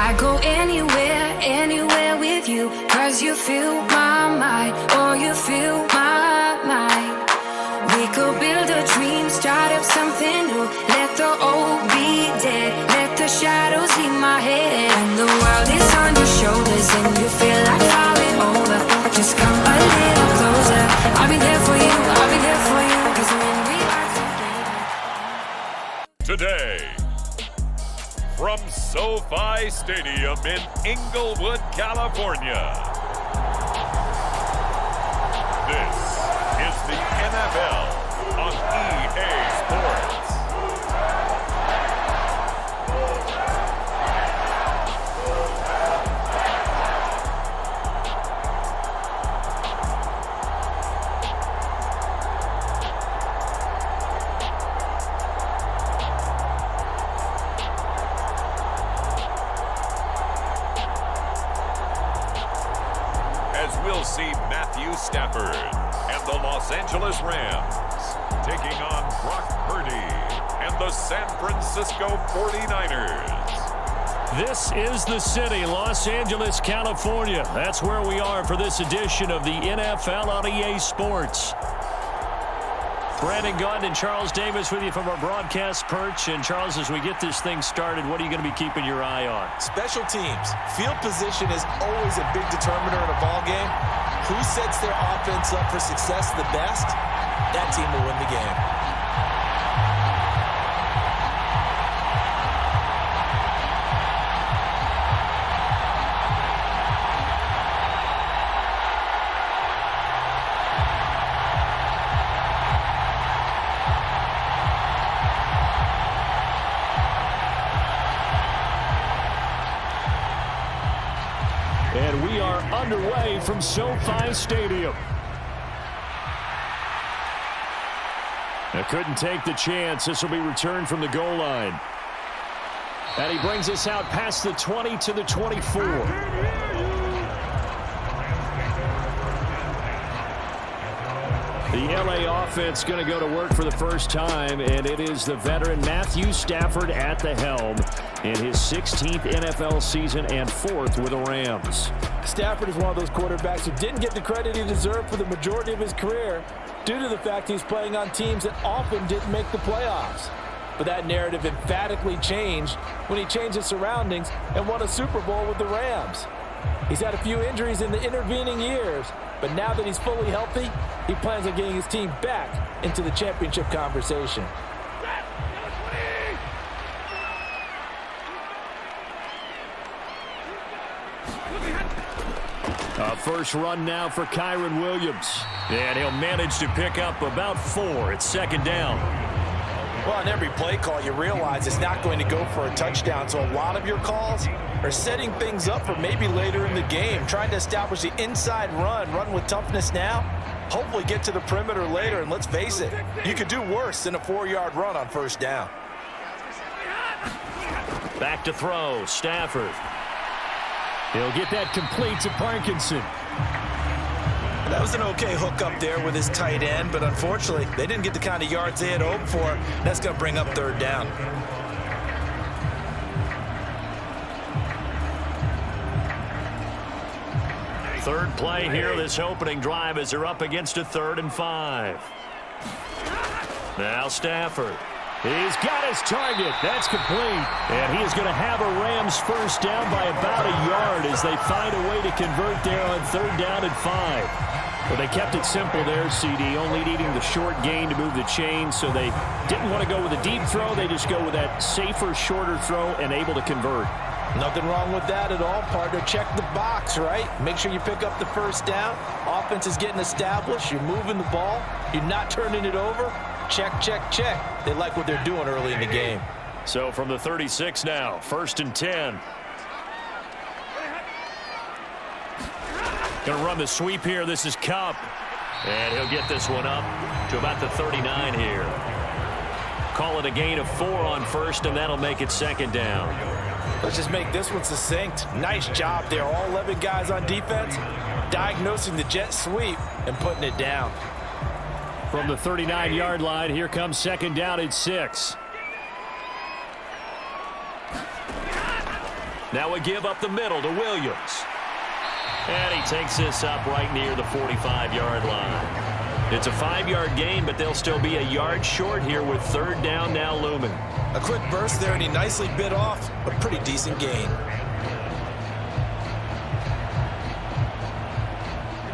I go anywhere, anywhere with you, 'cause you fill my mind, or you fill my mind. We could build a dream, start up something new. Let the old be dead, let the shadows leave my head. And the world is on your shoulders and you feel like falling over. Just come a little closer. I'll be there for you, I'll be there for you. 'Cause when we are together. Today, from SoFi Stadium in Inglewood, California, this is the NFL on EA Sports. As we'll see Matthew Stafford and the Los Angeles Rams taking on Brock Purdy and the San Francisco 49ers. This is the city, Los Angeles, California. That's where we are for this edition of the NFL on EA Sports. Brandon Gaudin and Charles Davis with you from our broadcast perch. And Charles, as we get this thing started, what are you going to be keeping your eye on? Special teams. Field position is always a big determiner in a ball game. Who sets their offense up for success the best, that team will win the game. And we are underway from SoFi Stadium. I couldn't take the chance. This will be returned from the goal line. And he brings us out past the 20 to the 24. The LA offense going to go to work for the first time, and it is the veteran Matthew Stafford at the helm in his 16th NFL season and 4th with the Rams. Stafford is one of those quarterbacks who didn't get the credit he deserved for the majority of his career due to the fact he's playing on teams that often didn't make the playoffs. But that narrative emphatically changed when he changed his surroundings and won a Super Bowl with the Rams. He's had a few injuries in the intervening years, but now that he's fully healthy, he plans on getting his team back into the championship conversation. First run now for Kyren Williams. And he'll manage to pick up about 4 at second down. Well, on every play call, you realize it's not going to go for a touchdown, so a lot of your calls are setting things up for maybe later in the game, trying to establish the inside run with toughness now, hopefully get to the perimeter later, and let's face it, you could do worse than a 4-yard run on first down. Back to throw, Stafford. He'll get that complete to Parkinson. That was an okay hook up there with his tight end, but unfortunately, they didn't get the kind of yards they had hoped for. That's going to bring up third down. Third play here, this opening drive as they're up against a 3rd and 5. Now Stafford. He's got his target. That's complete. And he is going to have a Rams first down by about a yard as they find a way to convert there on 3rd down and 5. Well, they kept it simple there, CD, only needing the short gain to move the chain, so they didn't want to go with a deep throw. They just go with that safer, shorter throw and able to convert. Nothing wrong with that at all, partner. Check the box, right? Make sure you pick up the first down. Offense is getting established. You're moving the ball. You're not turning it over. Check, check, check. They like what they're doing early in the game. So from the 36 now, 1st and 10. Going to run the sweep here. This is Kupp. And he'll get this one up to about the 39 here. Call it a gain of 4 on 1st, and that'll make it 2nd down. Let's just make this one succinct. Nice job there. All 11 guys on defense diagnosing the jet sweep and putting it down. From the 39-yard line, here comes 2nd down at 6. Now we give up the middle to Williams. And he takes this up right near the 45-yard line. It's a 5-yard gain, but they'll still be a yard short here with third down now looming. A quick burst there, and he nicely bit off a pretty decent gain.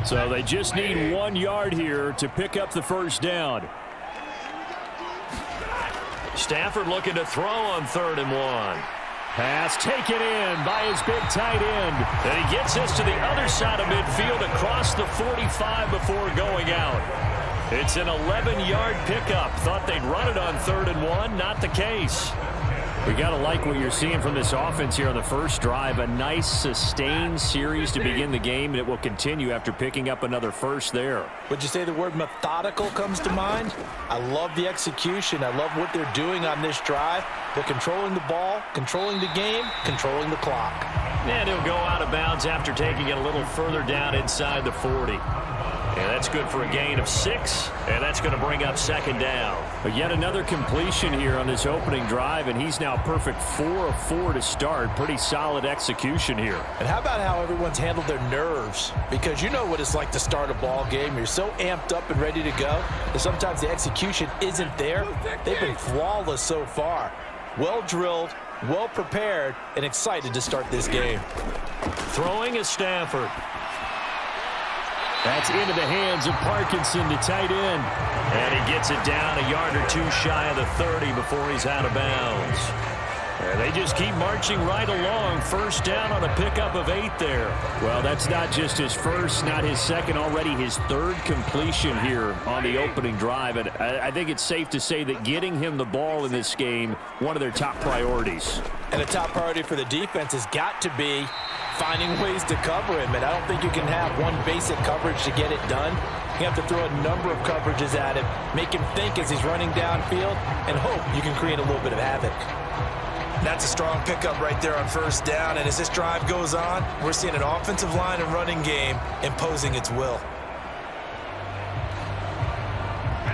So they just need 1 yard here to pick up the first down. Stafford looking to throw on 3rd and 1. Pass taken in by his big tight end. And he gets this to the other side of midfield across the 45 before going out. It's an 11-yard pickup. Thought they'd run it on 3rd and 1. Not the case. We got to like what you're seeing from this offense here on the first drive. A nice sustained series to begin the game, and it will continue after picking up another first there. Would you say the word methodical comes to mind? I love the execution. I love what they're doing on this drive. They're controlling the ball, controlling the game, controlling the clock. And he'll go out of bounds after taking it a little further down inside the 40. And that's good for a gain of 6, and that's going to bring up 2nd down. But yet another completion here on this opening drive, and he's now perfect 4 of 4 to start. Pretty solid execution here. And how about how everyone's handled their nerves? Because you know what it's like to start a ball game. You're so amped up and ready to go that sometimes the execution isn't there. They've been flawless so far. Well drilled, well prepared, and excited to start this game. Throwing is Stafford. That's into the hands of Parkinson, the tight end. And he gets it down a yard or 2 shy of the 30 before he's out of bounds. And they just keep marching right along. First down on a pickup of 8 there. Well, that's not just his first, not his second, already his 3rd completion here on the opening drive. And I think it's safe to say that getting him the ball in this game, one of their top priorities. And a top priority for the defense has got to be finding ways to cover him, and I don't think you can have one basic coverage to get it done. You have to throw a number of coverages at him, make him think as he's running downfield, and hope you can create a little bit of havoc. That's a strong pickup right there on first down, and as this drive goes on, we're seeing an offensive line and running game imposing its will.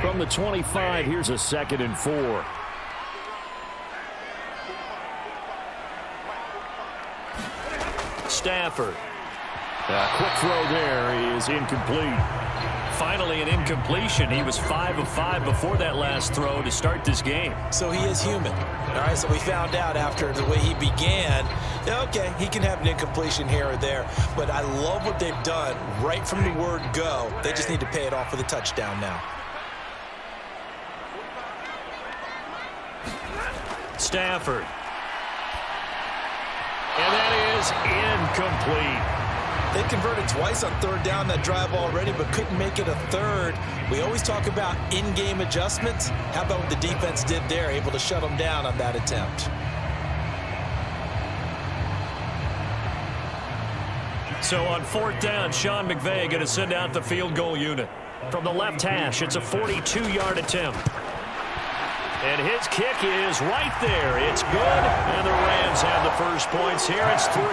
From the 25, here's a 2nd and 4. Stafford. Quick throw there is incomplete. Finally an incompletion. He was 5 of 5 before that last throw to start this game. So he is human. All right, so we found out after the way he began, okay, he can have an incompletion here or there, but I love what they've done right from the word go. They just need to pay it off with a touchdown now. Stafford. And that is incomplete. They converted twice on 3rd down that drive already, but couldn't make it a 3rd. We always talk about in-game adjustments. How about what the defense did there, able to shut them down on that attempt? So on 4th down, Sean McVay going to send out the field goal unit. From the left hash, it's a 42-yard attempt. And his kick is right there. It's good, and the Rams have the first points here. It's 3-0.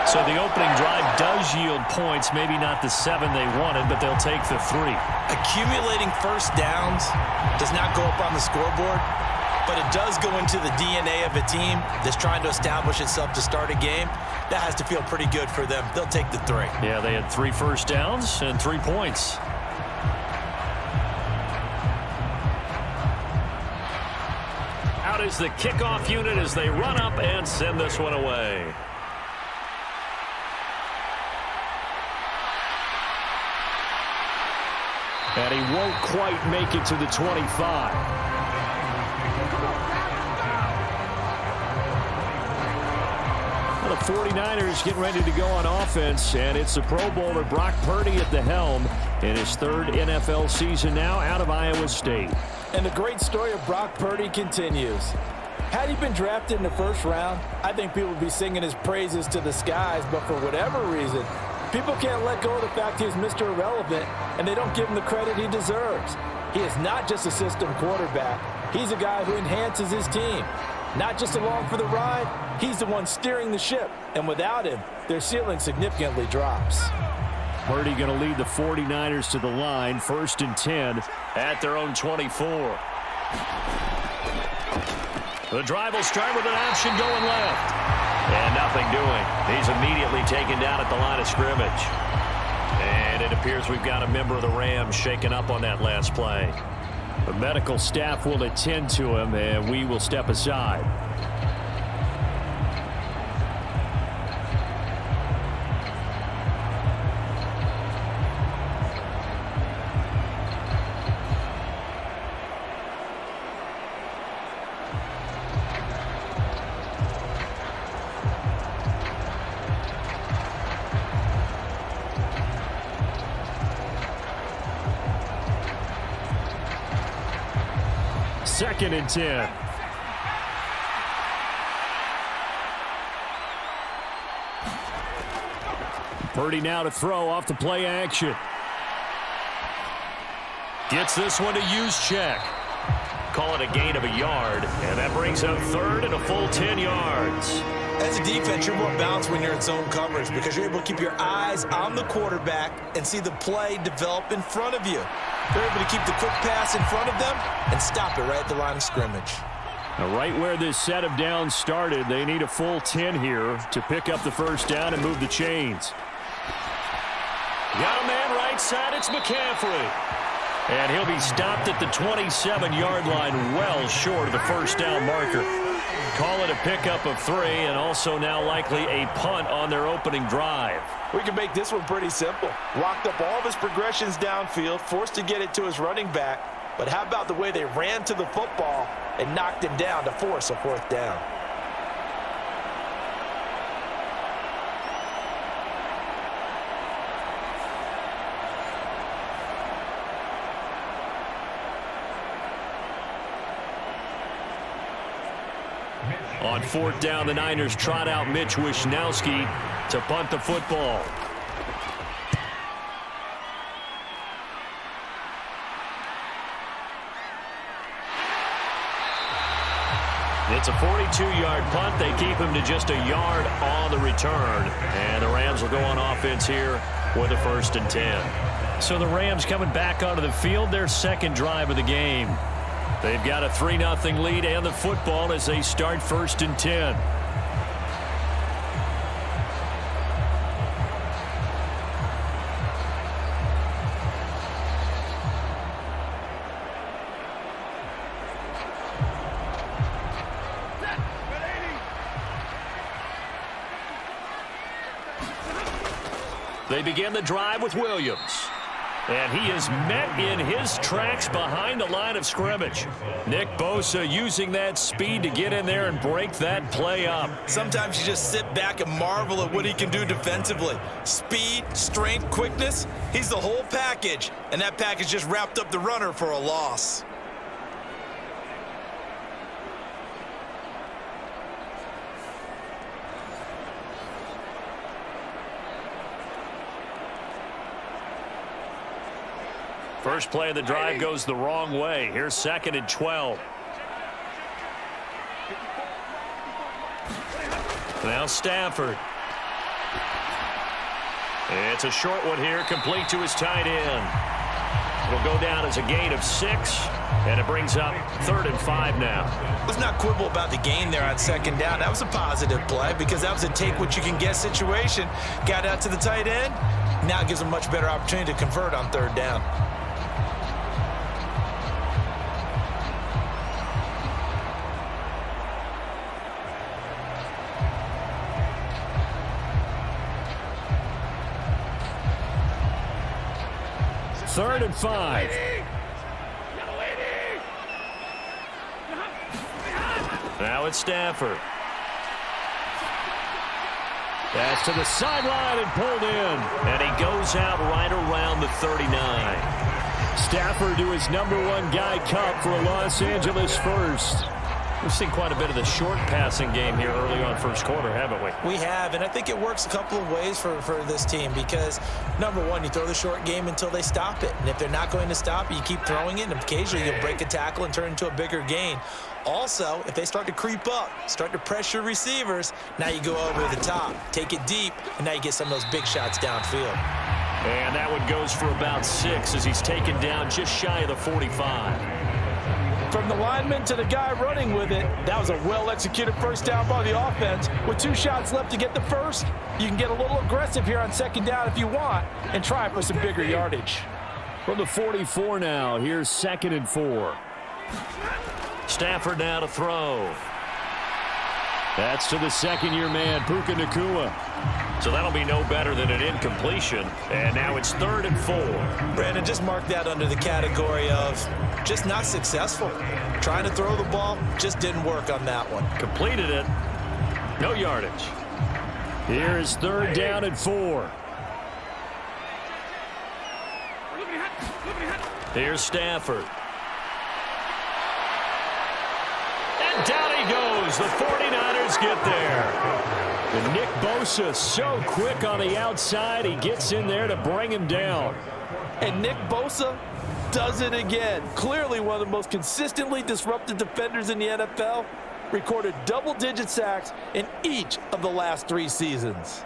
So the opening drive does yield points, maybe not the 7 they wanted, but they'll take the 3. Accumulating first downs does not go up on the scoreboard, but it does go into the DNA of a team that's trying to establish itself to start a game. That has to feel pretty good for them. They'll take the 3. Yeah, they had 3 first downs and 3 points. Out is the kickoff unit as they run up and send this one away. And he won't quite make it to the 25. The 49ers getting ready to go on offense, and it's the Pro Bowler Brock Purdy at the helm in his 3rd NFL season now out of Iowa State. And the great story of Brock Purdy continues. Had he been drafted in the 1st round, I think people would be singing his praises to the skies, but for whatever reason, people can't let go of the fact he's Mr. Irrelevant, and they don't give him the credit he deserves. He is not just a system quarterback. He's a guy who enhances his team. Not just along for the ride, he's the one steering the ship. And without him, their ceiling significantly drops. Purdy going to lead the 49ers to the line, 1st and 10 at their own 24. The drive will start with an option going left. And nothing doing. He's immediately taken down at the line of scrimmage. And it appears we've got a member of the Rams shaken up on that last play. The medical staff will attend to him, and we will step aside. Second and 10. Purdy now to throw off the play action. Gets this one to use check. Call it a gain of a yard, and that brings up third and a full 10 yards. As a defense, you're more balanced when you're in zone coverage because you're able to keep your eyes on the quarterback and see the play develop in front of you. They're able to keep the quick pass in front of them and stop it right at the line of scrimmage. Now, right where this set of downs started, they need a full 10 here to pick up the first down and move the chains. Got a man right side. It's McCaffrey. And he'll be stopped at the 27-yard line, well short of the first down marker. Call it a pickup of 3, and also now likely a punt on their opening drive. We can make this one pretty simple. Locked up all of his progressions downfield, forced to get it to his running back. But how about the way they ran to the football and knocked him down to force a fourth down? On fourth down, the Niners trot out Mitch Wishnowski to punt the football. It's a 42-yard punt. They keep him to just a yard on the return. And the Rams will go on offense here with a 1st and 10. So the Rams coming back onto the field, their second drive of the game. They've got a 3-0 lead and the football as they start 1st and 10. They begin the drive with Williams. And he is met in his tracks behind the line of scrimmage. Nick Bosa using that speed to get in there and break that play up. Sometimes you just sit back and marvel at what he can do defensively. Speed, strength, quickness, he's the whole package. And that package just wrapped up the runner for a loss. First play of the drive goes the wrong way. Here's 2nd and 12. Now Stafford. It's a short one here, complete to his tight end. It'll go down as a gain of 6, and it brings up 3rd and 5 now. Let's not quibble about the gain there on 2nd down. That was a positive play because that was a take-what-you-can-get situation. Got out to the tight end. Now it gives them a much better opportunity to convert on 3rd down. Third and 5. Now it's Stafford. Pass to the sideline and pulled in. And he goes out right around the 39. Stafford to his #1 guy Cup for a Los Angeles first. We've seen quite a bit of the short passing game here early on first quarter, haven't we? We have, and I think it works a couple of ways for this team because, #1, you throw the short game until they stop it. And if they're not going to stop it, you keep throwing it, and occasionally you'll break a tackle and turn into a bigger gain. Also, if they start to creep up, start to pressure receivers, now you go over the top, take it deep, and now you get some of those big shots downfield. And that one goes for about 6 as he's taken down just shy of the 45. From the lineman to the guy running with it, that was a well-executed first down by the offense. With 2 shots left to get the first, you can get a little aggressive here on second down if you want and try for some bigger yardage. From the 44 now, here's 2nd and 4. Stafford now to throw. That's to the second-year man, Puka Nacua. So that'll be no better than an incompletion. And now it's 3rd and 4. Brandon, just mark that under the category of just not successful. Trying to throw the ball, just didn't work on that one. Completed it. No yardage. Here is 3rd down and 4. Here's Stafford. And down he goes. The 49ers get there. And Nick Bosa so quick on the outside. He gets in there to bring him down. And Nick Bosa does it again. Clearly one of the most consistently disruptive defenders in the NFL. Recorded double-digit sacks in each of the last 3 seasons.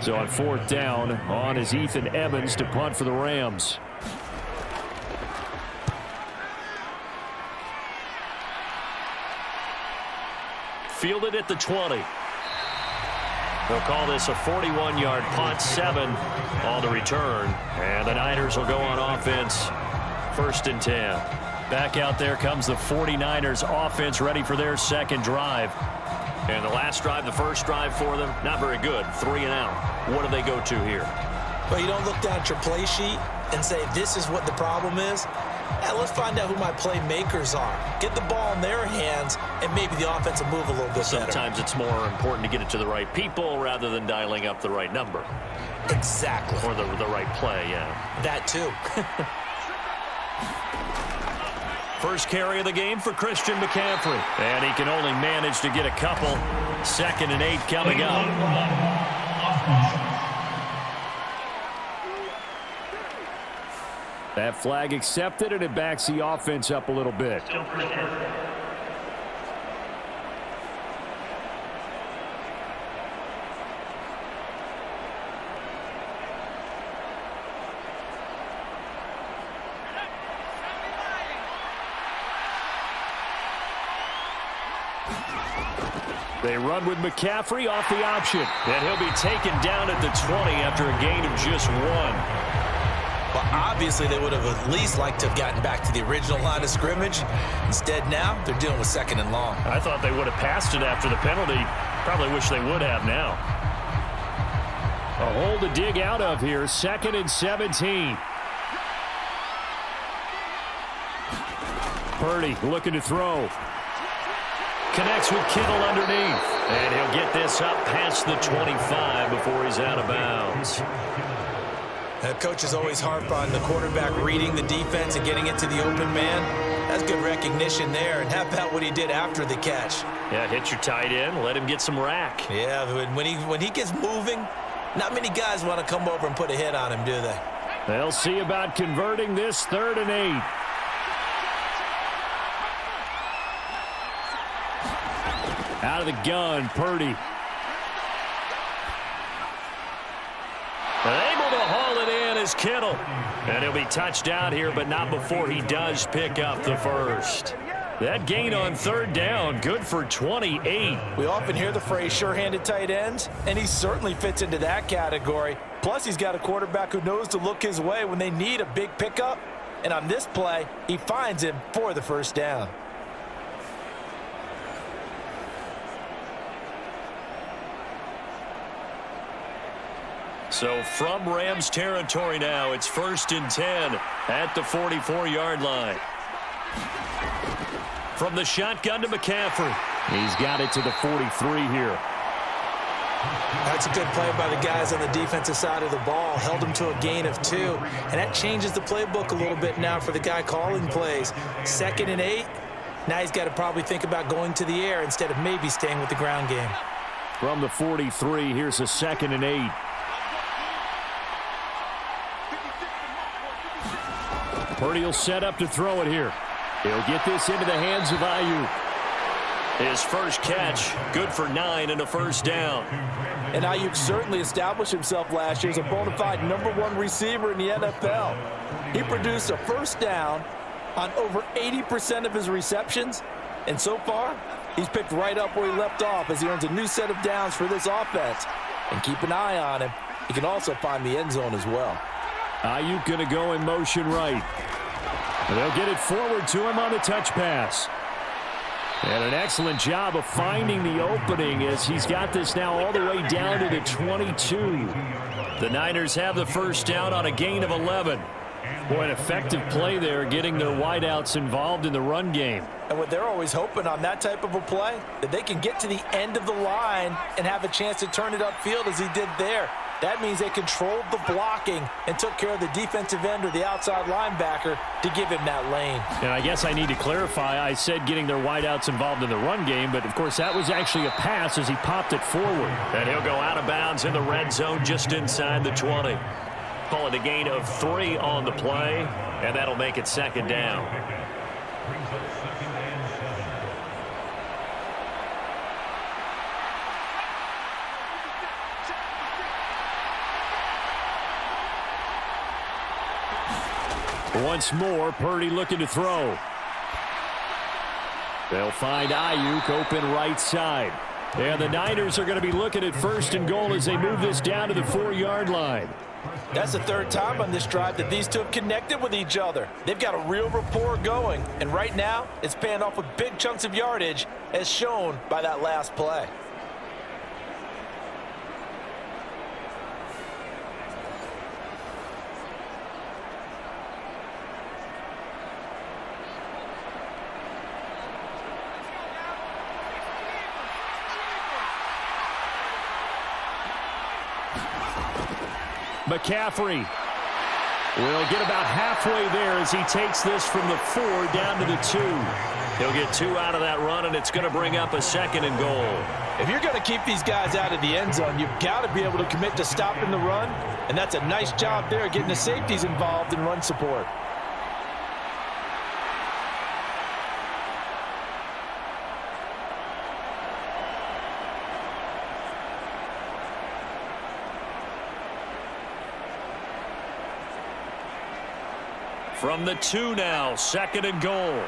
So on 4th down, on is Ethan Evans to punt for the Rams. Fielded at the 20. They'll call this a 41-yard punt, 7 on the return. And the Niners will go on offense, 1st and 10. Back out there comes the 49ers offense ready for their second drive. And the last drive, the first drive for them, not very good. 3 and out. What do they go to here? Well, you don't look down at your play sheet and say, this is what the problem is. Now, let's find out who my playmakers are. Get the ball in their hands, and maybe the offense will move a little bit better. Sometimes it's more important to get it to the right people rather than dialing up the right number. Exactly. Or the right play, yeah. That too. First carry of the game for Christian McCaffrey. And he can only manage to get a couple. 2nd and 8 coming up. That flag accepted, and it backs the offense up a little bit. They run with McCaffrey off the option. And he'll be taken down at the 20 after a gain of just 1. Well, obviously, they would have at least liked to have gotten back to the original line of scrimmage. Instead, now, they're dealing with 2nd and long. I thought they would have passed it after the penalty. Probably wish they would have now. A hole to dig out of here. 2nd and 17. Purdy looking to throw. Connects with Kittle underneath. And he'll get this up past the 25 before he's out of bounds. Coaches always harp on the quarterback reading the defense and getting it to the open man. That's good recognition there. And how about what he did after the catch? Yeah, hit your tight end. Let him get some rack. Yeah, when he gets moving, not many guys want to come over and put a hit on him, do they? They'll see about converting this 3rd and 8. Out of the gun, Purdy. Able to haul it in is Kittle. And he'll be touched out here, but not before he does pick up the first. That gain on 3rd down, good for 28. We often hear the phrase sure-handed tight ends, and he certainly fits into that category. Plus, he's got a quarterback who knows to look his way when they need a big pickup. And on this play, he finds him for the first down. So from Rams territory now, it's 1st and 10 at the 44-yard line. From the shotgun to McCaffrey. He's got it to the 43 here. That's a good play by the guys on the defensive side of the ball. Held him to a gain of 2. And that changes the playbook a little bit now for the guy calling plays. 2nd and 8. Now he's got to probably think about going to the air instead of maybe staying with the ground game. From the 43, here's a 2nd and 8. Purdy will set up to throw it here. He'll get this into the hands of Ayuk. His first catch, good for 9 and a first down. And Ayuk certainly established himself last year as a bona fide #1 receiver in the NFL. He produced a first down on over 80% of his receptions. And so far, he's picked right up where he left off as he earns a new set of downs for this offense. And keep an eye on him. He can also find the end zone as well. Ayuk going to go in motion right. And they'll get it forward to him on the touch pass. And an excellent job of finding the opening as he's got this now all the way down to the 22. The Niners have the first down on a gain of 11. Boy, an effective play there, getting their wideouts involved in the run game. And what they're always hoping on that type of a play, that they can get to the end of the line and have a chance to turn it upfield as he did there. That means they controlled the blocking and took care of the defensive end or the outside linebacker to give him that lane. And I guess I need to clarify, I said getting their wideouts involved in the run game, but of course that was actually a pass as he popped it forward. And he'll go out of bounds in the red zone just inside the 20. Call it a gain of 3 on the play, and that'll make it second down. Once more, Purdy looking to throw. They'll find Ayuk open right side. And the Niners are going to be looking at first and goal as they move this down to the 4-yard line. That's the third time on this drive that these two have connected with each other. They've got a real rapport going. And right now, it's paying off with big chunks of yardage as shown by that last play. McCaffrey will get about halfway there as he takes this from the 4 down to the 2. He'll get 2 out of that run, and it's going to bring up a second and goal. If you're going to keep these guys out of the end zone, you've got to be able to commit to stopping the run, and that's a nice job there getting the safeties involved in run support. From the 2 now, second and goal.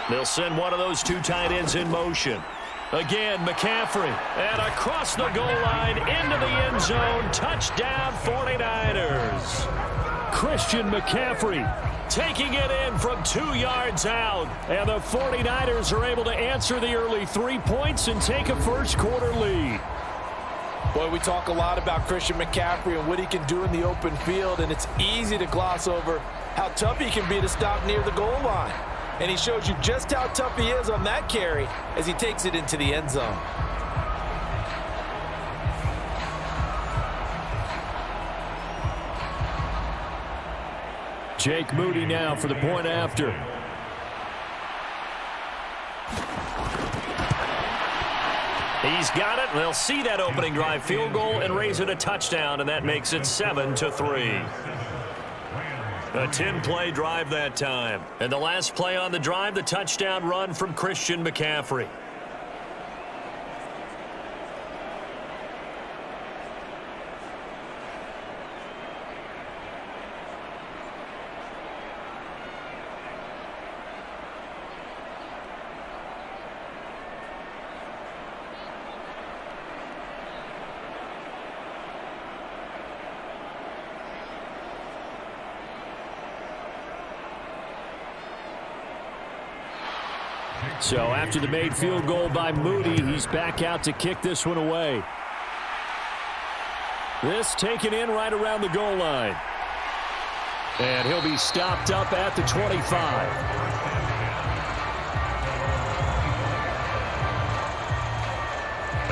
They'll send one of those 2 tight ends in motion. Again, McCaffrey. And across the goal line, into the end zone. Touchdown, 49ers. Christian McCaffrey taking it in from 2 yards out. And the 49ers are able to answer the early 3 points and take a first-quarter lead. Boy, we talk a lot about Christian McCaffrey and what he can do in the open field, and it's easy to gloss over how tough he can be to stop near the goal line. And he shows you just how tough he is on that carry as he takes it into the end zone. Jake Moody now for the point after. He's got it. They'll see that opening drive field goal and raise it a touchdown, and that makes it 7-3. A 10-play drive that time. And the last play on the drive, the touchdown run from Christian McCaffrey. So after the made field goal by Moody, he's back out to kick this one away. This taken in right around the goal line. And he'll be stopped up at the 25.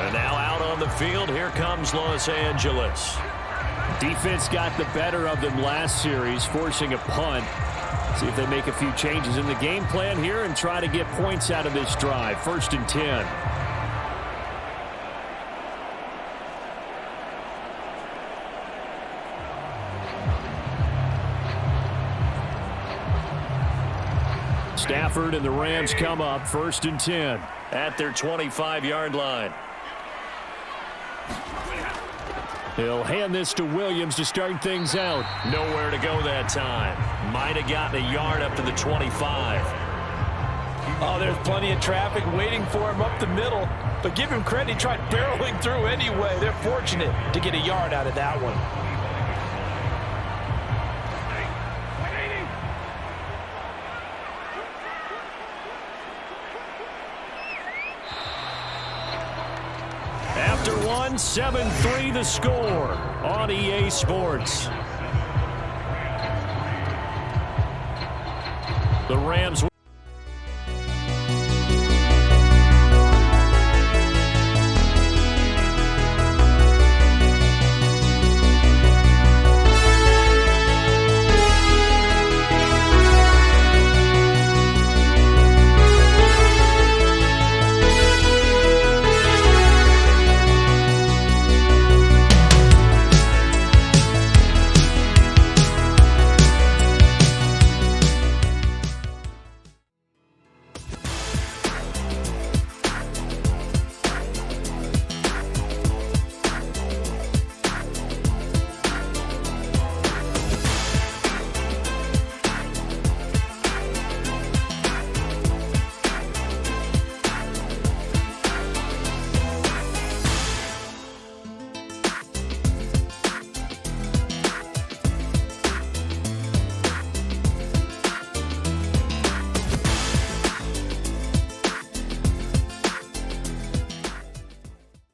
And now out on the field, here comes Los Angeles. Defense got the better of them last series, forcing a punt. See if they make a few changes in the game plan here and try to get points out of this drive. 1st and 10. Stafford and the Rams come up 1st and 10 at their 25-yard line. He'll hand this to Williams to start things out. Nowhere to go that time. Might have gotten a yard up to the 25. Oh, there's plenty of traffic waiting for him up the middle. But give him credit, he tried barreling through anyway. They're fortunate to get a yard out of that one. After one, 7-3 the score on EA Sports. The Rams.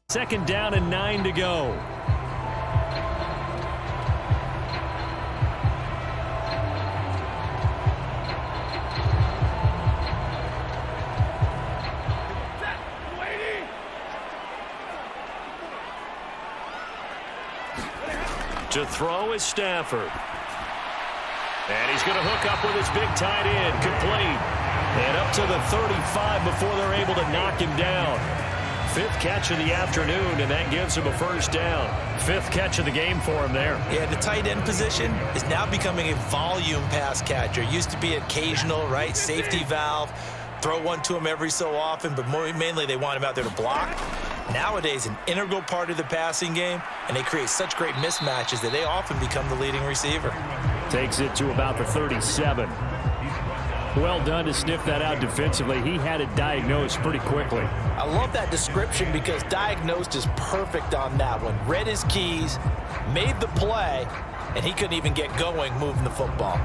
Second down and 9 to go. To throw is Stafford. And he's going to hook up with his big tight end. Complete. And up to the 35 before they're able to knock him down. 5th catch of the afternoon, and that gives him a first down. 5th catch of the game for him there. Yeah, the tight end position is now becoming a volume pass catcher. Used to be occasional, right? Safety valve. Throw one to him every so often, but mainly they want him out there to block. Nowadays, an integral part of the passing game, and they create such great mismatches that they often become the leading receiver. Takes it to about the 37. Well done to sniff that out defensively. He had it diagnosed pretty quickly. I love that description because diagnosed is perfect on that one. Read his keys, made the play, and he couldn't even get going moving the football.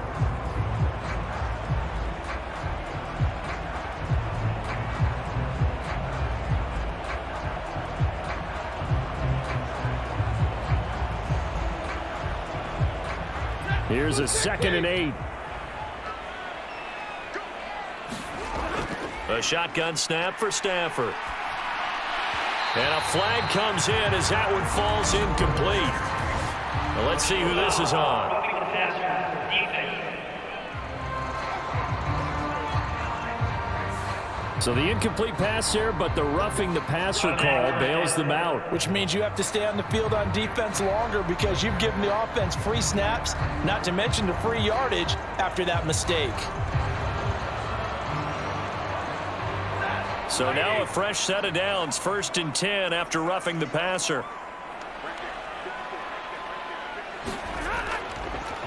Here's a 2nd and 8. A shotgun snap for Stafford. And a flag comes in as that one falls incomplete. Well, let's see who this is on. So the incomplete pass there, but the roughing the passer call bails them out. Which means you have to stay on the field on defense longer because you've given the offense free snaps, not to mention the free yardage after that mistake. So now a fresh set of downs, 1st and 10 after roughing the passer.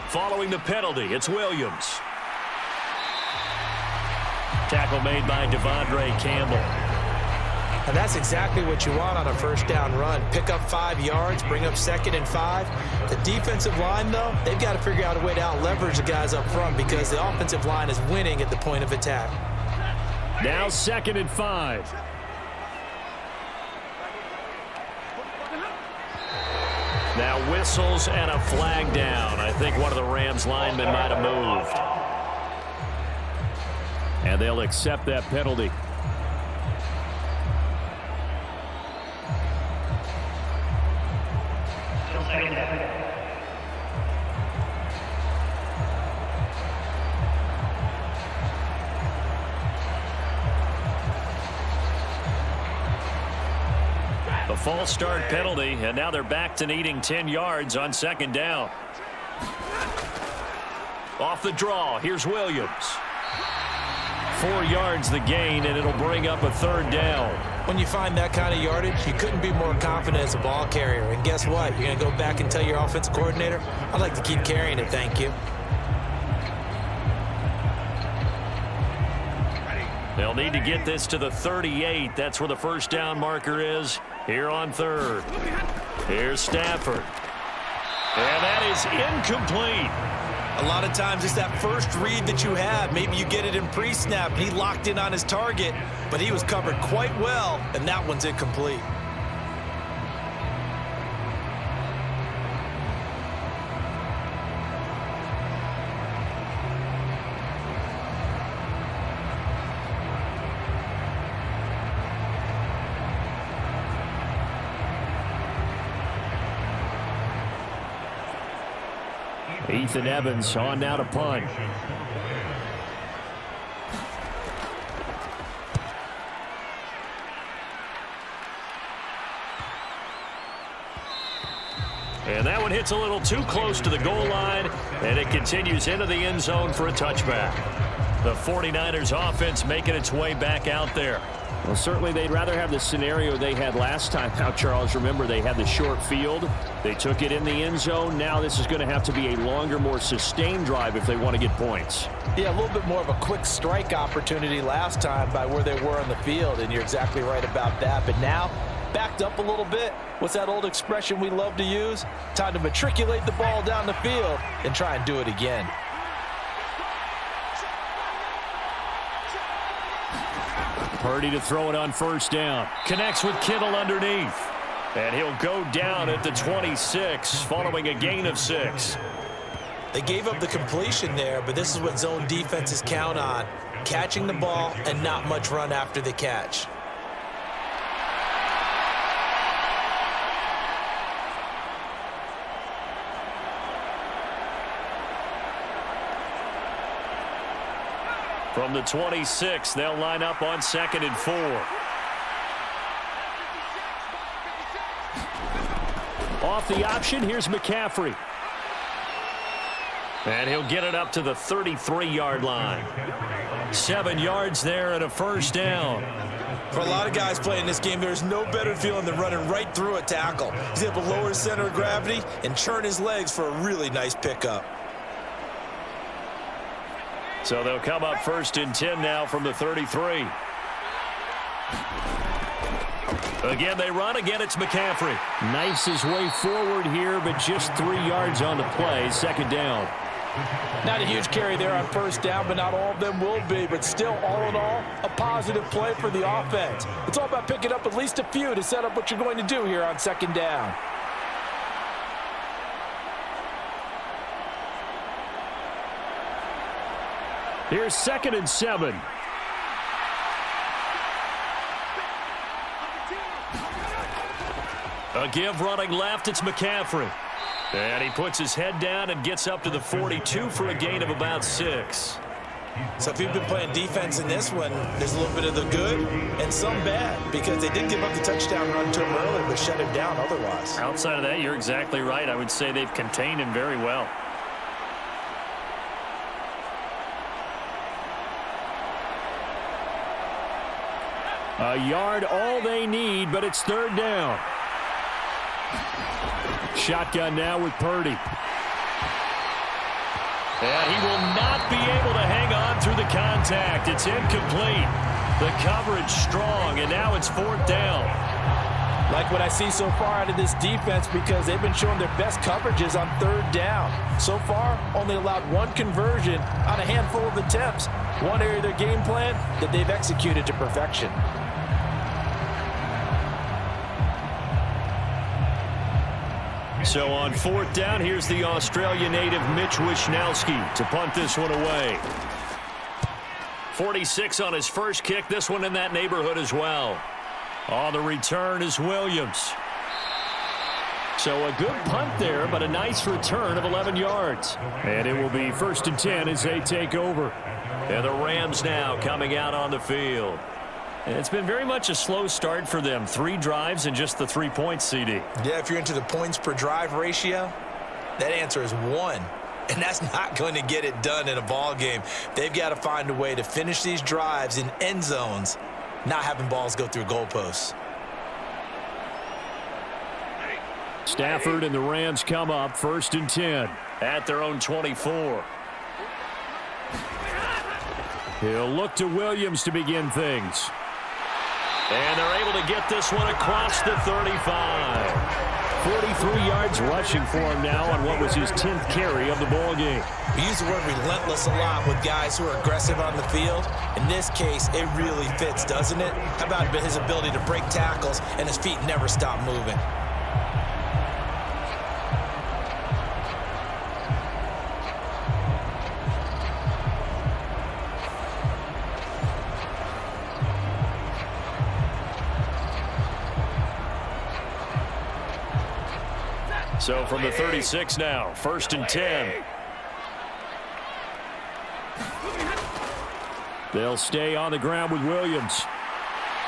Following the penalty, it's Williams. Tackle made by Devondre Campbell. And that's exactly what you want on a first down run. Pick up 5 yards, bring up 2nd and 5. The defensive line, though, they've got to figure out a way to out-leverage the guys up front because the offensive line is winning at the point of attack. Now 2nd and 5. Now whistles and a flag down. I think one of the Rams linemen might have moved. And they'll accept that penalty. A false start penalty, and now they're back to needing 10 yards on 2nd down. Off the draw, here's Williams. 4 yards the gain, and it'll bring up a 3rd down. When you find that kind of yardage, you couldn't be more confident as a ball carrier. And guess what? You're going to go back and tell your offensive coordinator, I'd like to keep carrying it, thank you. They'll need to get this to the 38. That's where the 1st down marker is here on 3rd. Here's Stafford. And that is incomplete. A lot of times it's that first read that you have. Maybe you get it in pre-snap, and he locked in on his target, but he was covered quite well, and that one's incomplete. Ethan Evans on now to punt. And that one hits a little too close to the goal line, and it continues into the end zone for a touchback. The 49ers offense making its way back out there. Well, certainly they'd rather have the scenario they had last time. Now, Charles, remember, they had the short field. They took it in the end zone. Now this is going to have to be a longer, more sustained drive if they want to get points. Yeah, a little bit more of a quick strike opportunity last time by where they were on the field, and you're exactly right about that. But now, backed up a little bit. What's that old expression we love to use? Time to matriculate the ball down the field and try and do it again. Purdy to throw it on 1st down. Connects with Kittle underneath. And he'll go down at the 26 following a gain of 6. They gave up the completion there, but this is what zone defenses count on. Catching the ball and not much run after the catch. From the 26, they'll line up on 2nd and 4. Off the option, here's McCaffrey. And he'll get it up to the 33-yard line. 7 yards there and a 1st down. For a lot of guys playing this game, there's no better feeling than running right through a tackle. He's able to lower his center of gravity and churn his legs for a really nice pickup. So they'll come up 1st and 10 now from the 33. Again, they run. Again, it's McCaffrey. Knifes his way forward here, but just 3 yards on the play. 2nd down. Not a huge carry there on 1st down, but not all of them will be. But still, all in all, a positive play for the offense. It's all about picking up at least a few to set up what you're going to do here on 2nd down. Here's 2nd and 7. A give running left, it's McCaffrey. And he puts his head down and gets up to the 42 for a gain of about 6. So if you've been playing defense in this one, there's a little bit of the good and some bad, because they did give up the touchdown run to him earlier, but shut him down otherwise. Outside of that, you're exactly right. I would say they've contained him very well. A yard all they need, but it's 3rd down. Shotgun now with Purdy. And he will not be able to hang on through the contact. It's incomplete. The coverage strong, and now it's 4th down. Like what I see so far out of this defense, because they've been showing their best coverages on 3rd down. So far, only allowed 1 conversion on a handful of attempts. One area of their game plan that they've executed to perfection. So on 4th down, here's the Australia native Mitch Wishnowsky to punt this one away. 46 on his first kick, this one in that neighborhood as well. On the return is Williams. So a good punt there, but a nice return of 11 yards. And it will be 1st and 10 as they take over. And the Rams now coming out on the field. It's been very much a slow start for them. 3 drives and just the 3 points, CD. Yeah, if you're into the points per drive ratio, that answer is 1. and that's not going to get it done in a ball game. They've got to find a way to finish these drives in end zones, not having balls go through goalposts. Stafford and the Rams come up 1st and 10 at their own 24. He'll look to Williams to begin things. And they're able to get this one across the 35. 43 yards rushing for him now on what was his 10th carry of the ball game. We use the word relentless a lot with guys who are aggressive on the field. In this case, it really fits, doesn't it? How about his ability to break tackles and his feet never stop moving? So from the 36 now, 1st and 10. They'll stay on the ground with Williams.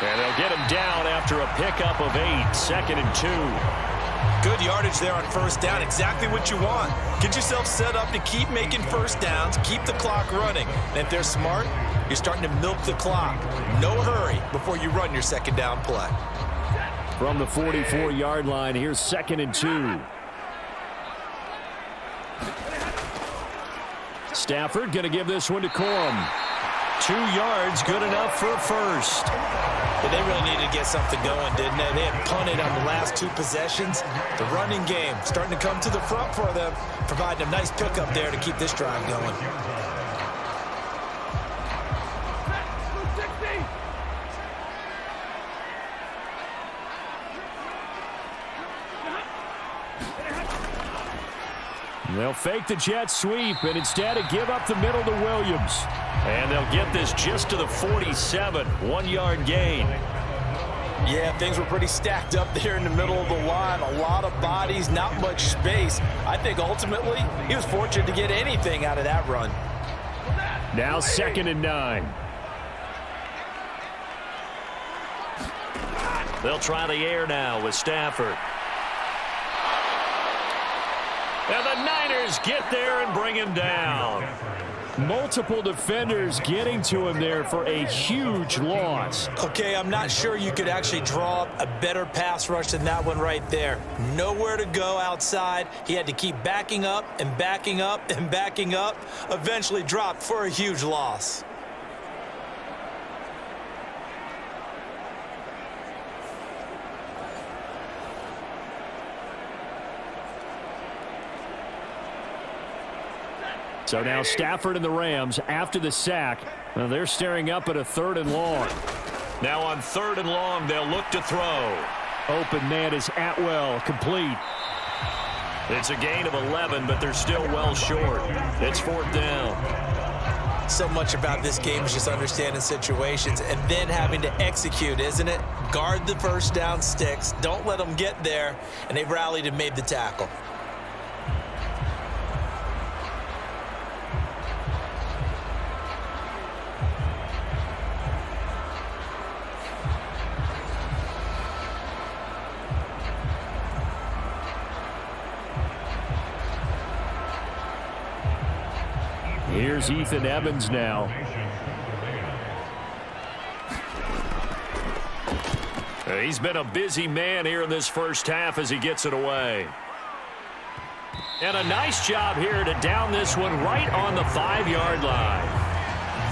And they'll get him down after a pickup of 8, 2nd and 2. Good yardage there on 1st down, exactly what you want. Get yourself set up to keep making 1st downs, keep the clock running. And if they're smart, you're starting to milk the clock. No hurry before you run your 2nd down play. From the 44-yard line, here's 2nd and 2. Stafford going to give this one to Corum. 2 yards, good enough for a first. But they really needed to get something going, didn't they? They had punted on the last 2 possessions. The running game starting to come to the front for them, providing a nice pickup there to keep this drive going. They'll fake the jet sweep and instead give up the middle to Williams. And they'll get this just to the 47, 1-yard gain. Yeah, things were pretty stacked up there in the middle of the line. A lot of bodies, not much space. I think ultimately he was fortunate to get anything out of that run. Now 2nd and 9. They'll try the air now with Stafford. And the Niners get there and bring him down. Multiple defenders getting to him there for a huge loss. Okay, I'm not sure you could actually draw up a better pass rush than that one right there. Nowhere to go outside. He had to keep backing up and backing up and backing up. Eventually dropped for a huge loss. So now Stafford and the Rams, after the sack, they're staring up at a 3rd and long. Now on 3rd and long, they'll look to throw. Open man is Atwell, complete. It's a gain of 11, but they're still well short. It's 4th down. So much about this game is just understanding situations and then having to execute, isn't it? Guard the 1st down sticks. Don't let them get there. And they rallied and made the tackle. Here's Ethan Evans now. He's been a busy man here in this 1st half as he gets it away. And a nice job here to down this one right on the 5-yard line.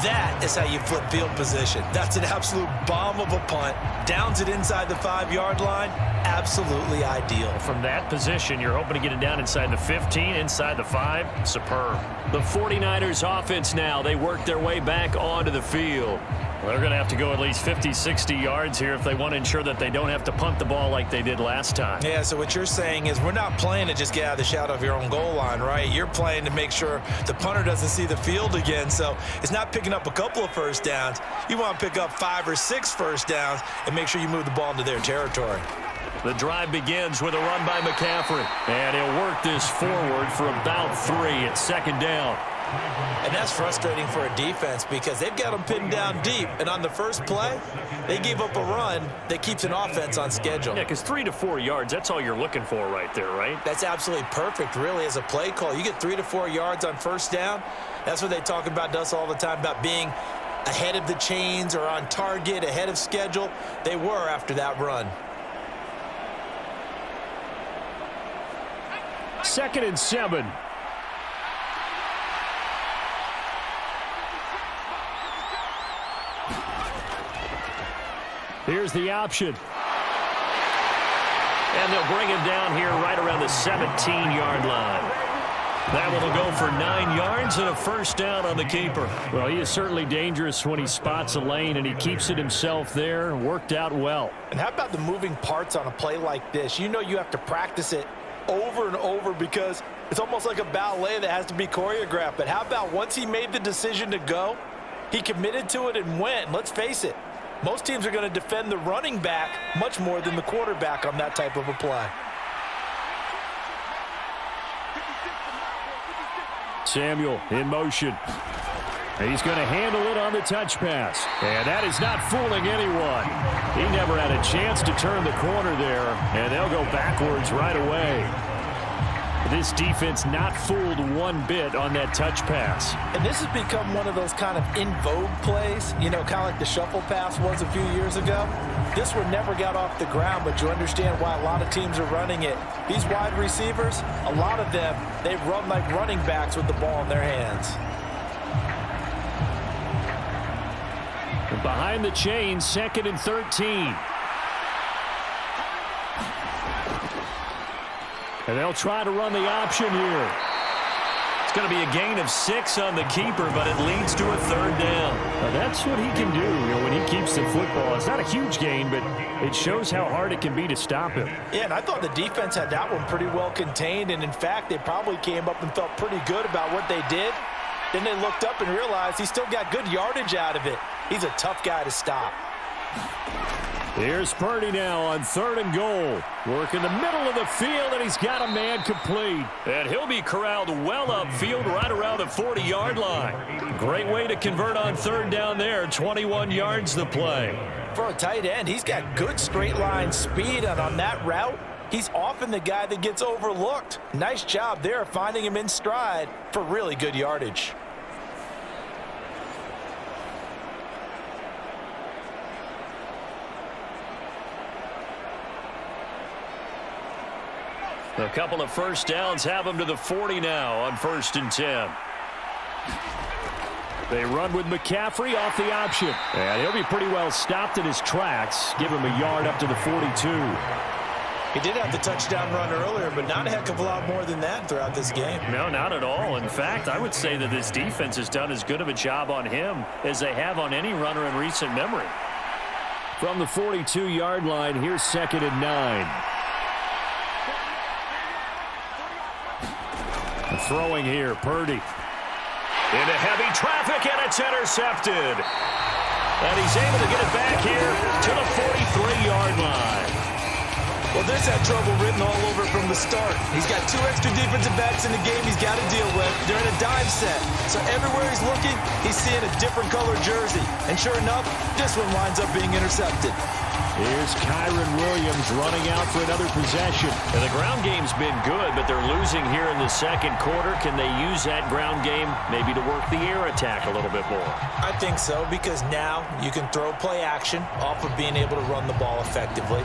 That is how you flip field position. That's an absolute bomb of a punt. Downs it inside the 5-yard line. Absolutely ideal. From that position, you're hoping to get it down inside the 15, inside the 5. Superb. The 49ers offense now, they work their way back onto the field. Well, they're going to have to go at least 50, 60 yards here if they want to ensure that they don't have to punt the ball like they did last time. Yeah, so what you're saying is we're not playing to just get out of the shadow of your own goal line, right? You're playing to make sure the punter doesn't see the field again. So it's not picking up a couple of 1st downs. You want to pick up 5 or 6 1st downs and make sure you move the ball into their territory. The drive begins with a run by McCaffrey. And he'll work this forward for about 3 at 2nd down. And that's frustrating for a defense because they've got them pinned down deep. And on the first play, they gave up a run that keeps an offense on schedule. Yeah, because 3 to 4 yards, that's all you're looking for right there, right? That's absolutely perfect, really, as a play call. You get 3 to 4 yards on first down. That's what they talk about to us all the time, about being ahead of the chains or on target, ahead of schedule. They were after that run. 2nd and 7. Here's the option. And they'll bring him down here right around the 17-yard line. That one will go for 9 yards and a first down on the keeper. Well, he is certainly dangerous when he spots a lane, and he keeps it himself there. Worked out well. And how about the moving parts on a play like this? You know you have to practice it over and over because it's almost like a ballet that has to be choreographed. But how about once he made the decision to go, he committed to it and went. Let's face it, most teams are going to defend the running back much more than the quarterback on that type of a play. Samuel in motion. He's going to handle it on the touch pass. And that is not fooling anyone. He never had a chance to turn the corner there, and they'll go backwards right away. This defense not fooled one bit on that touch pass. And this has become one of those kind of in vogue plays, you know, kind of like the shuffle pass was a few years ago. This one never got off the ground, but you understand why a lot of teams are running it. These wide receivers, a lot of them, they run like running backs with the ball in their hands. And behind the chains, 2nd and 13. And they'll try to run the option here. It's going to be a gain of 6 on the keeper, but it leads to a 3rd down. Now that's what he can do, when he keeps the football. It's not a huge gain, but it shows how hard it can be to stop him. Yeah, and I thought the defense had that one pretty well contained, and in fact, they probably came up and felt pretty good about what they did. Then they looked up and realized he still got good yardage out of it. He's a tough guy to stop. Here's Purdy now on 3rd and goal. Work in the middle of the field, and he's got a man complete. And he'll be corralled well upfield right around the 40-yard line. Great way to convert on 3rd down there. 21 yards the play. For a tight end, he's got good straight line speed, and on that route, he's often the guy that gets overlooked. Nice job there finding him in stride for really good yardage. A couple of first downs have him to the 40 now on 1st and 10. They run with McCaffrey off the option. And he'll be pretty well stopped in his tracks. Give him a yard up to the 42. He did have the touchdown run earlier, but not a heck of a lot more than that throughout this game. No, not at all. In fact, I would say that this defense has done as good of a job on him as they have on any runner in recent memory. From the 42-yard line, here's 2nd and 9. Throwing here, Purdy. Into heavy traffic, and it's intercepted. And he's able to get it back here to the 43-yard line. Well, this had trouble written all over from the start. He's got 2 extra defensive backs in the game he's got to deal with. They're in a dime set. So everywhere he's looking, he's seeing a different color jersey. And sure enough, this one winds up being intercepted. Here's Kyron Williams running out for another possession. And the ground game's been good, but they're losing here in the 2nd quarter. Can they use that ground game maybe to work the air attack a little bit more? I think so, because now you can throw play action off of being able to run the ball effectively.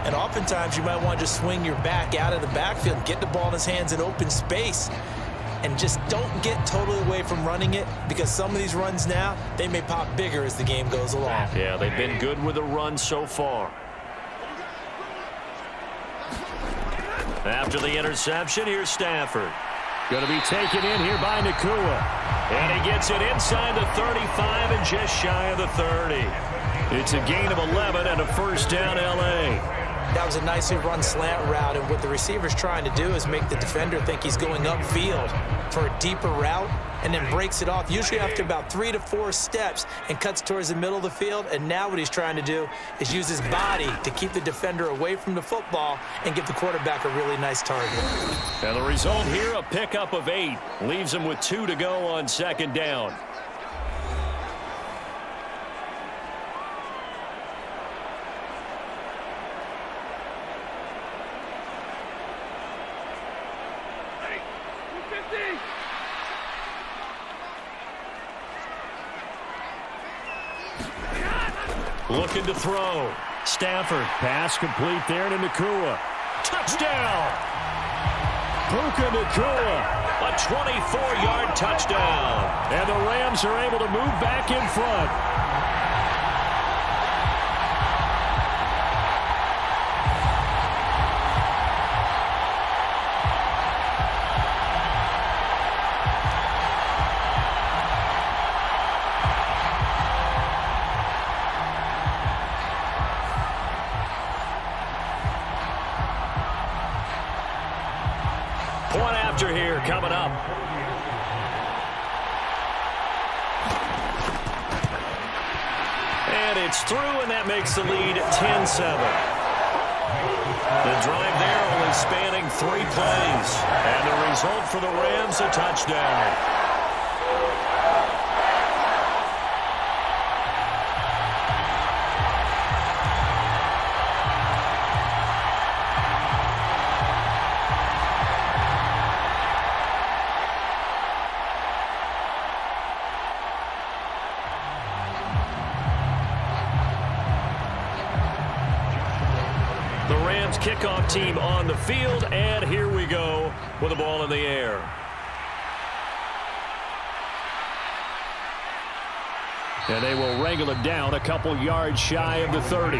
And oftentimes you might want to just swing your back out of the backfield, get the ball in his hands in open space, and just don't get totally away from running it, because some of these runs now, they may pop bigger as the game goes along. Yeah, they've been good with the run so far. After the interception, here's Stafford. Going to be taken in here by Nakua. And he gets it inside the 35 and just shy of the 30. It's a gain of 11 and a first down, L.A. That was a nicely run slant route, and what the receiver's trying to do is make the defender think he's going upfield for a deeper route, and then breaks it off, usually after about 3 to 4 steps, and cuts towards the middle of the field. And now what he's trying to do is use his body to keep the defender away from the football and give the quarterback a really nice target. And the result here, a pickup of 8. Leaves him with 2 to go on second down. Looking to throw. Stafford. Pass complete there to Nakua. Touchdown! Puka Nakua. A 24-yard touchdown. And the Rams are able to move back in front. Point after here coming up. And it's through, and that makes the lead 10-7. The drive there only spanning 3 plays. And the result for the Rams, a touchdown. Kickoff team on the field, and here we go with the ball in the air. And they will wrangle it down a couple yards shy of the 30.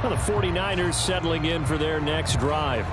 Well, the 49ers settling in for their next drive.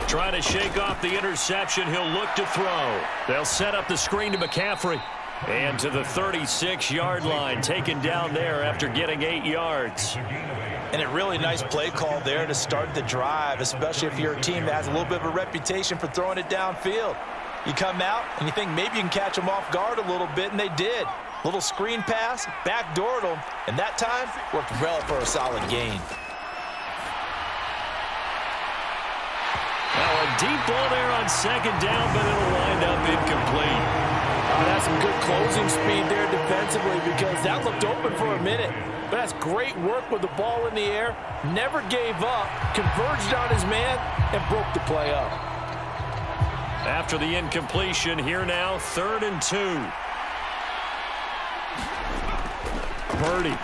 Trying to shake off the interception. He'll look to throw. They'll set up the screen to McCaffrey. And to the 36-yard line, taken down there after getting 8 yards. And a really nice play call there to start the drive, especially if you're a team that has a little bit of a reputation for throwing it downfield. You come out and you think maybe you can catch them off guard a little bit, and they did. Little screen pass, backdoored them, and that time worked well for a solid gain. Now a deep ball there on second down, but it'll wind up incomplete. That's some good closing speed there defensively, because that looked open for a minute. But that's great work with the ball in the air. Never gave up, converged on his man, and broke the play up. After the incompletion, here now, 3rd and 2. Purdy.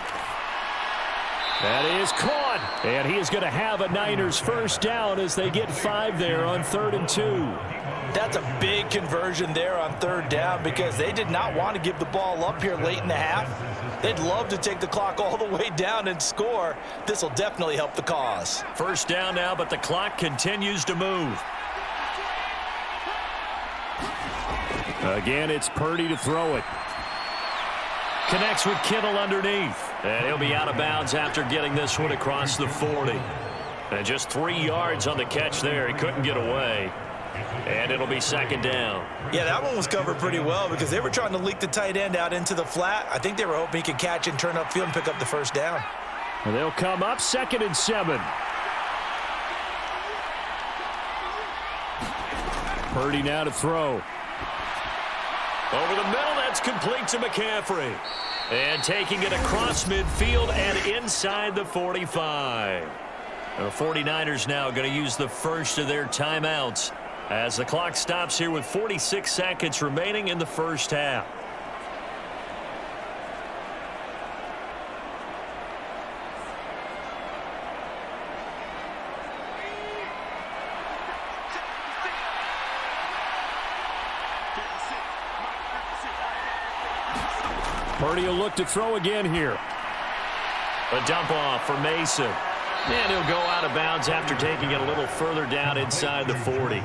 That is caught, and he is going to have a Niners first down as they get 5 there on 3rd and 2. That's a big conversion there on 3rd down, because they did not want to give the ball up here late in the half. They'd love to take the clock all the way down and score. This will definitely help the cause. First down now, but the clock continues to move. Again, it's Purdy to throw it. Connects with Kittle underneath. And he'll be out of bounds after getting this one across the 40. And just 3 yards on the catch there. He couldn't get away. And it'll be 2nd down. Yeah, that one was covered pretty well, because they were trying to leak the tight end out into the flat. I think they were hoping he could catch and turn upfield and pick up the first down. And they'll come up 2nd and 7. Purdy now to throw. Over the middle, that's complete to McCaffrey. And taking it across midfield and inside the 45. The 49ers now going to use the first of their timeouts as the clock stops here with 46 seconds remaining in the first half. Purdy will look to throw again here. A dump off for Mason. And he'll go out of bounds after taking it a little further down inside the 40.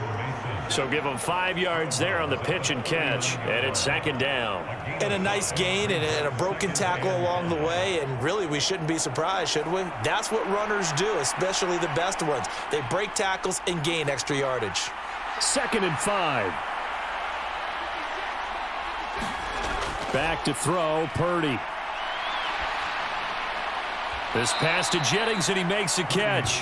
So give him 5 yards there on the pitch and catch, and it's second down. And a nice gain and a broken tackle along the way, and really we shouldn't be surprised, should we? That's what runners do, especially the best ones. They break tackles and gain extra yardage. 2nd and 5. Back to throw, Purdy. This pass to Jennings, and he makes a catch.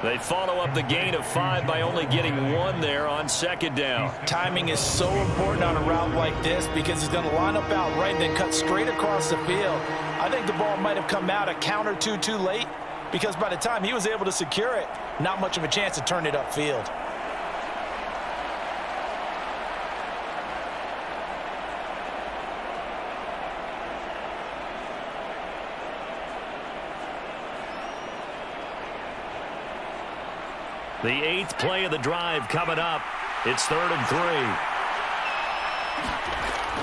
They follow up the gain of 5 by only getting 1 there on 2nd down. Timing is so important on a route like this because he's going to line up out right and then cut straight across the field. I think the ball might have come out a count or two too late because by the time he was able to secure it, not much of a chance to turn it upfield. The 8th play of the drive coming up. It's 3rd and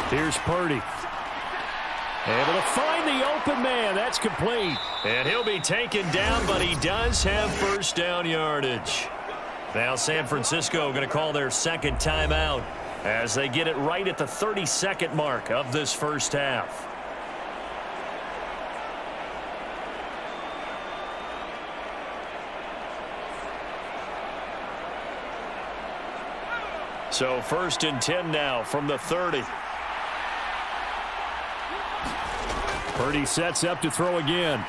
3. Here's Purdy. Able to find the open man. That's complete. And he'll be taken down, but he does have first down yardage. Now San Francisco going to call their 2nd timeout as they get it right at the 32nd mark of this first half. So 1st and 10 now from the 30. Purdy sets up to throw again.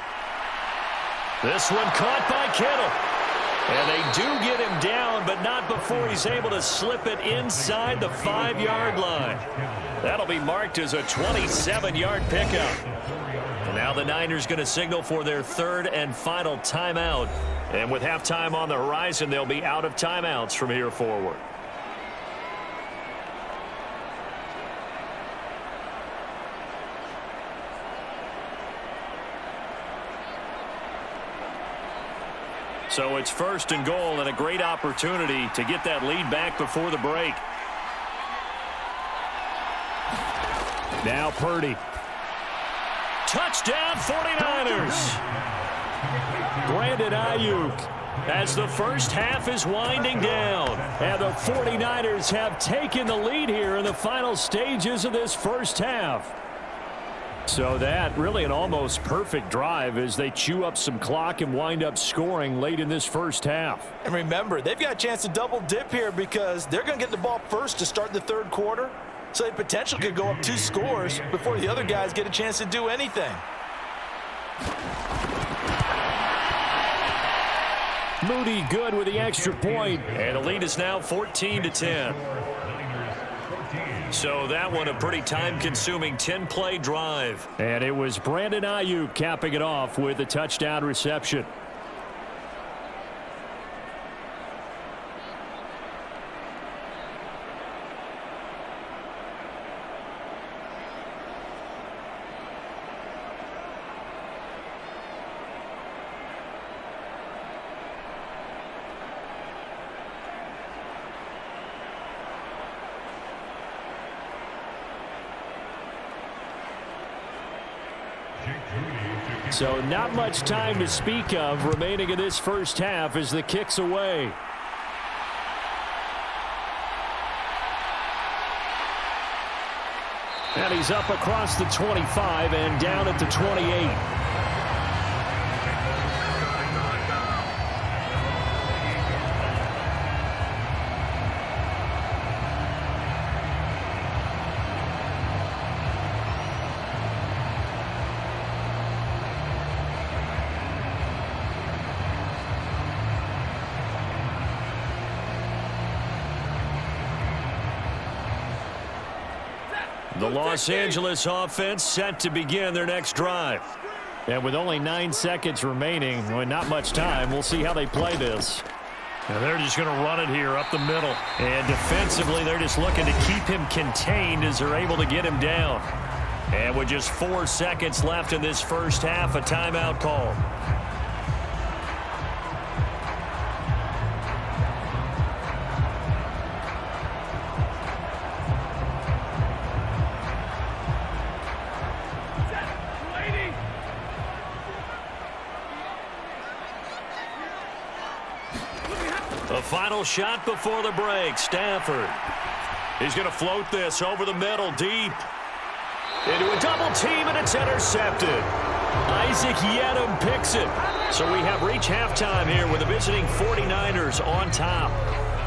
This one caught by Kittle. And they do get him down, but not before he's able to slip it inside the 5-yard line. That'll be marked as a 27-yard pickup. And now the Niners going to signal for their 3rd and final timeout. And with halftime on the horizon, they'll be out of timeouts from here forward. So it's 1st and goal and a great opportunity to get that lead back before the break. Now Purdy. Touchdown 49ers. Brandon Ayuk As the first half is winding down. And the 49ers have taken the lead here in the final stages of this first half. So that really an almost perfect drive as they chew up some clock and wind up scoring late in this first half. And remember, they've got a chance to double dip here because they're going to get the ball first to start the 3rd quarter. So they potentially could go up 2 scores before the other guys get a chance to do anything. Moody good with the extra point. And the lead is now 14-10. So that one a pretty time-consuming 10-play drive. And it was Brandon Ayuk capping it off with a touchdown reception. So not much time to speak of remaining in this first half as the kick's away. And he's up across the 25 and down at the 28. The Los Angeles offense set to begin their next drive. And with only 9 seconds remaining, well, not much time, we'll see how they play this. And they're just going to run it here up the middle. And defensively, they're just looking to keep him contained as they're able to get him down. And with just 4 seconds left in this first half, a timeout call. final shot before the break. Stafford. He's going to float this over the middle, deep. Into a double team, and it's intercepted. Isaac Yedem picks it. So we have reached halftime here with the visiting 49ers on top.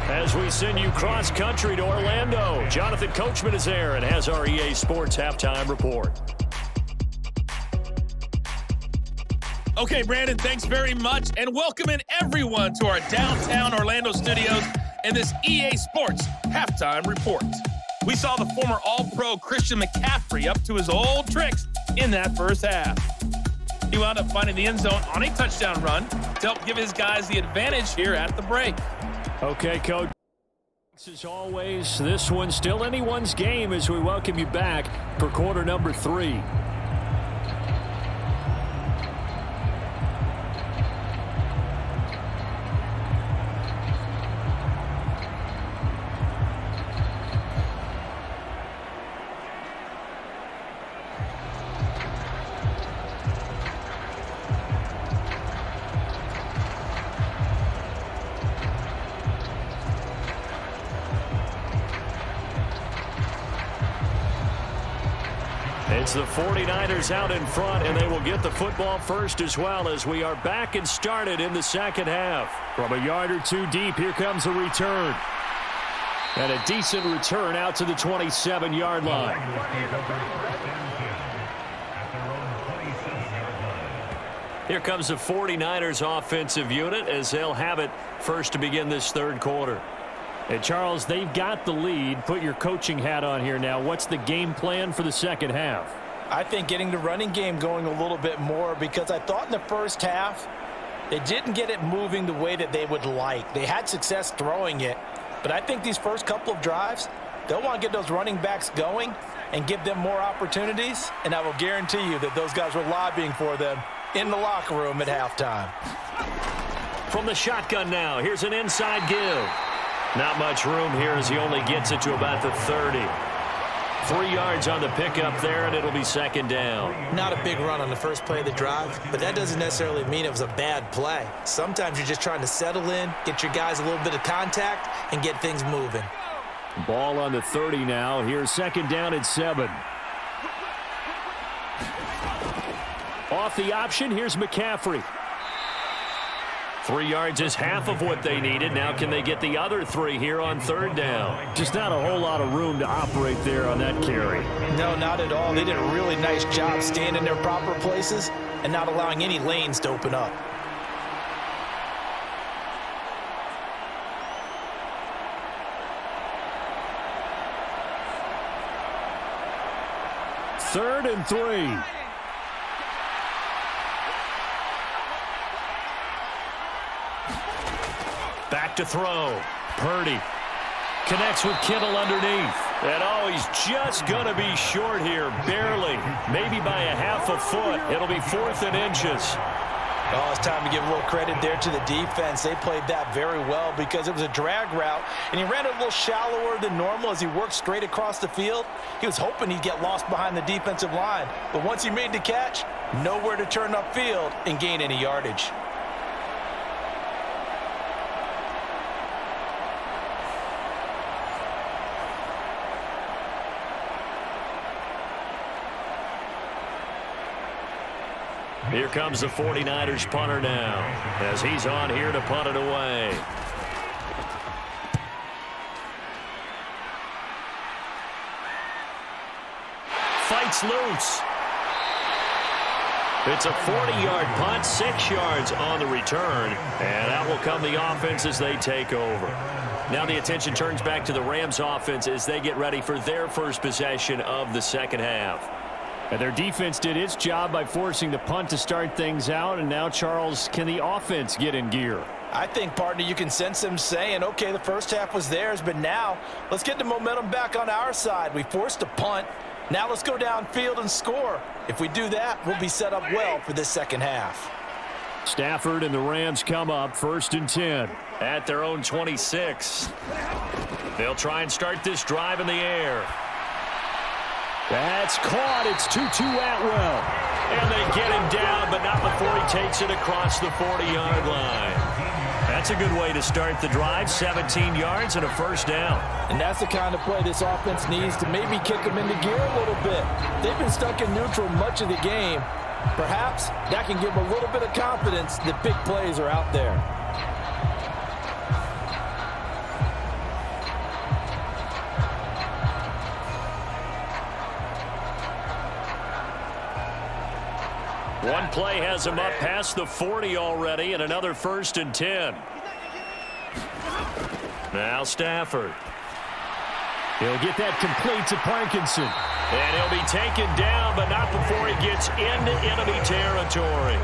As we send you cross-country to Orlando, Jonathan Coachman is there and has our EA Sports halftime report. Okay, Brandon, thanks very much, and welcome in everyone to our downtown Orlando studios and this EA Sports halftime report. We saw the former All-Pro Christian McCaffrey up to his old tricks in that first half. He wound up finding the end zone on a touchdown run to help give his guys the advantage here at the break. Okay, Coach. As always, this one's still anyone's game as we welcome you back for quarter number 3. It's the 49ers out in front, and they will get the football first as well as we are back and started in the second half. From a yard or two deep, here comes a return. And a decent return out to the 27-yard line. Here comes the 49ers offensive unit as they'll have it first to begin this third quarter. And, Charles, they've got the lead. Put your coaching hat on here now. What's the game plan for the second half? I think getting the running game going a little bit more, because I thought in the first half they didn't get it moving the way that they would like. They had success throwing it, but I think these first couple of drives, they'll want to get those running backs going and give them more opportunities, and I will guarantee you that those guys were lobbying for them in the locker room at halftime. From the shotgun now, here's an inside give. Not much room here as he only gets it to about the 30. 3 yards on the pickup there, and it'll be second down. Not a big run on the first play of the drive, but that doesn't necessarily mean it was a bad play. Sometimes you're just trying to settle in, get your guys a little bit of contact, and get things moving. Ball on the 30 now. Here's second down at 7. Off the option, here's McCaffrey. 3 yards is half of what they needed. Now can they get the other 3 here on third down? Just not a whole lot of room to operate there on that carry. No, not at all. They did a really nice job staying in their proper places and not allowing any lanes to open up. Third and 3. Back to throw. Purdy connects with Kittle underneath. And he's just going to be short here, barely. Maybe by a half a foot. It'll be 4th and inches. Oh, it's time to give a little credit there to the defense. They played that very well because it was a drag route, and he ran it a little shallower than normal as he worked straight across the field. He was hoping he'd get lost behind the defensive line, but once he made the catch, nowhere to turn upfield and gain any yardage. Here comes the 49ers punter now as he's on here to punt it away. Fights loose. It's a 40-yard punt, 6 yards on the return, and out will come the offense as they take over. Now the attention turns back to the Rams offense as they get ready for their first possession of the second half. And their defense did its job by forcing the punt to start things out. And now, Charles, can the offense get in gear? I think, partner, you can sense them saying, okay, the first half was theirs, but now let's get the momentum back on our side. We forced a punt. Now let's go downfield and score. If we do that, we'll be set up well for this second half. Stafford and the Rams come up 1st and 10. At their own 26. They'll try and start this drive in the air. That's caught. It's Tutu Atwell. And they get him down, but not before he takes it across the 40-yard line. That's a good way to start the drive. 17 yards and a first down. And that's the kind of play this offense needs to maybe kick them into gear a little bit. They've been stuck in neutral much of the game. Perhaps that can give them a little bit of confidence that big plays are out there. One play has him up past the 40 already, and another 1st and 10. Now Stafford. He'll get that complete to Parkinson. And he'll be taken down, but not before he gets into enemy territory.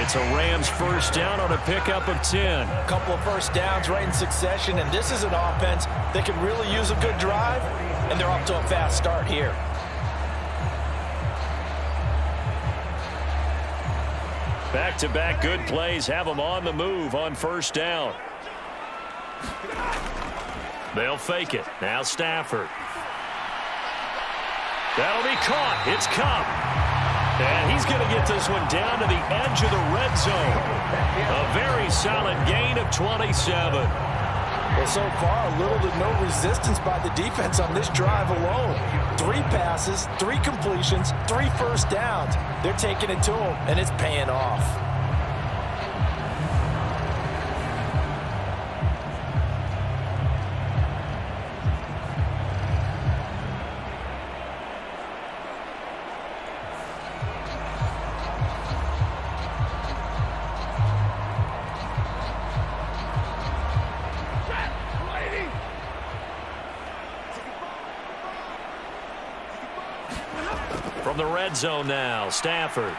It's a Rams first down on a pickup of 10. A couple of first downs right in succession, and this is an offense that can really use a good drive, and they're off to a fast start here. Back-to-back good plays have them on the move on first down. They'll fake it. Now Stafford. That'll be caught. It's Cup. And he's going to get this one down to the edge of the red zone. A very solid gain of 27. Well, so far, little to no resistance by the defense on this drive alone. 3 passes, 3 completions, 3 first downs. They're taking it to him, and it's paying off. From the red zone now, Stafford. And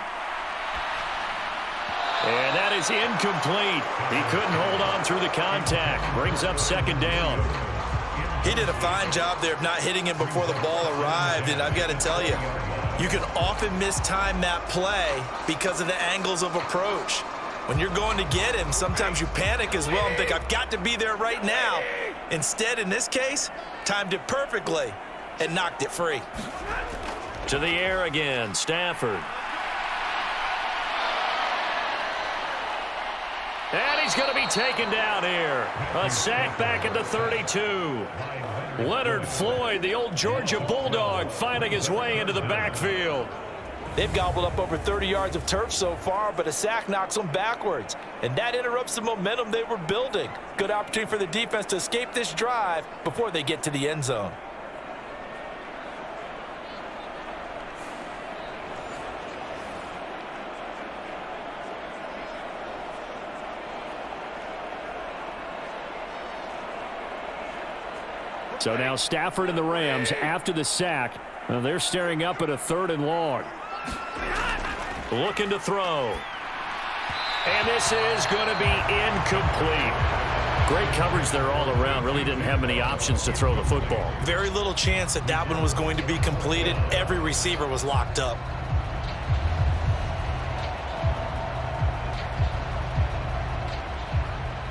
that is incomplete. He couldn't hold on through the contact. Brings up 2nd down. He did a fine job there of not hitting him before the ball arrived, and I've got to tell you, you can often mistime that play because of the angles of approach. When you're going to get him, sometimes you panic as well and think, I've got to be there right now. Instead, in this case, timed it perfectly and knocked it free. To the air again, Stafford. And he's going to be taken down here. A sack back at the 32. Leonard Floyd, the old Georgia Bulldog, finding his way into the backfield. They've gobbled up over 30 yards of turf so far, but a sack knocks them backwards. And that interrupts the momentum they were building. Good opportunity for the defense to escape this drive before they get to the end zone. So now Stafford and the Rams, after the sack, they're staring up at a 3rd and long. Looking to throw. And this is going to be incomplete. Great coverage there all around. Really didn't have many options to throw the football. Very little chance that that one was going to be completed. Every receiver was locked up.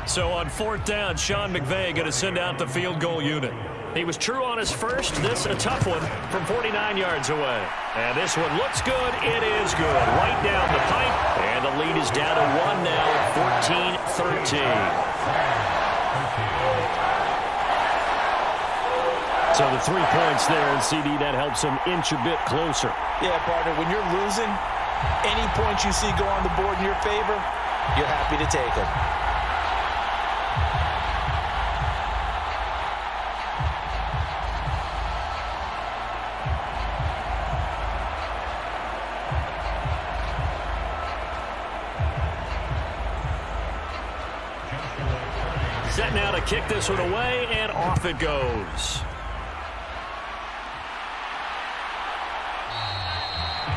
So on 4th down, Sean McVay going to send out the field goal unit. He was true on his first. This a tough one from 49 yards away. And this one looks good. It is good. Right down the pipe. And the lead is down to 1 now at 14-13. So the 3 points there, and CD, that helps them inch a bit closer. Yeah, partner, when you're losing, any points you see go on the board in your favor, you're happy to take them. Set now to kick this one away, and off it goes.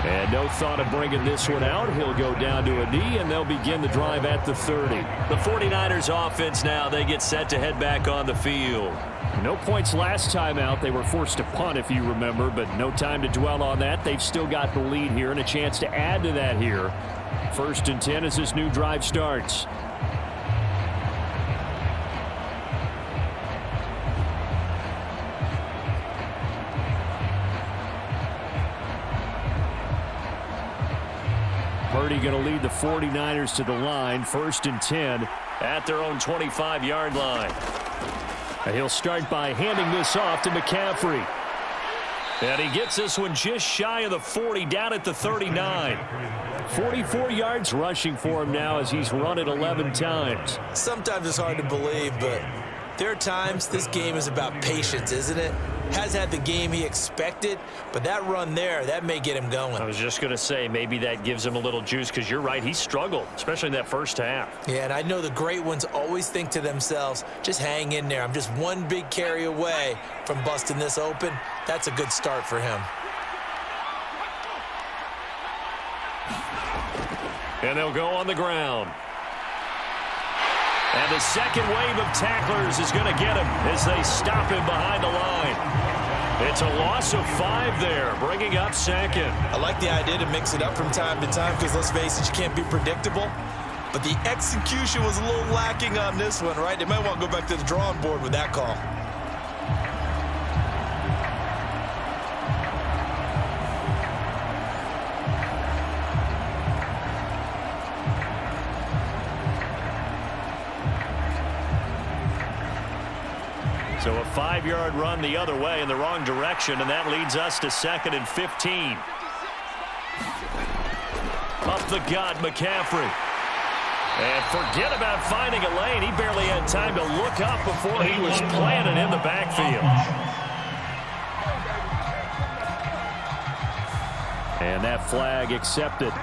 And no thought of bringing this one out. He'll go down to a knee, and they'll begin the drive at the 30. The 49ers offense now, they get set to head back on the field. No points last time out. They were forced to punt, if you remember, but no time to dwell on that. They've still got the lead here and a chance to add to that here. 1st and 10 as this new drive starts. Purdy going to lead the 49ers to the line. 1st and 10 at their own 25-yard line. And he'll start by handing this off to McCaffrey. And he gets this one just shy of the 40, down at the 39. 44 yards rushing for him now as he's run it 11 times. Sometimes it's hard to believe, but there are times this game is about patience, isn't it? Has had the game he expected, but that run there, that may get him going. I was just going to say, maybe that gives him a little juice, because you're right, he struggled, especially in that first half. Yeah, and I know the great ones always think to themselves, just hang in there. I'm just one big carry away from busting this open. That's a good start for him. And they'll go on the ground. And the second wave of tacklers is going to get him as they stop him behind the line. It's a loss of 5 there, bringing up second. I like the idea to mix it up from time to time because, let's face it, you can't be predictable. But the execution was a little lacking on this one, right? They might want to go back to the drawing board with that call. So a 5-yard run the other way in the wrong direction, and that leads us to 2nd and 15. Up the gut, McCaffrey. And forget about finding a lane. He barely had time to look up before he was planted in the backfield. And that flag accepted.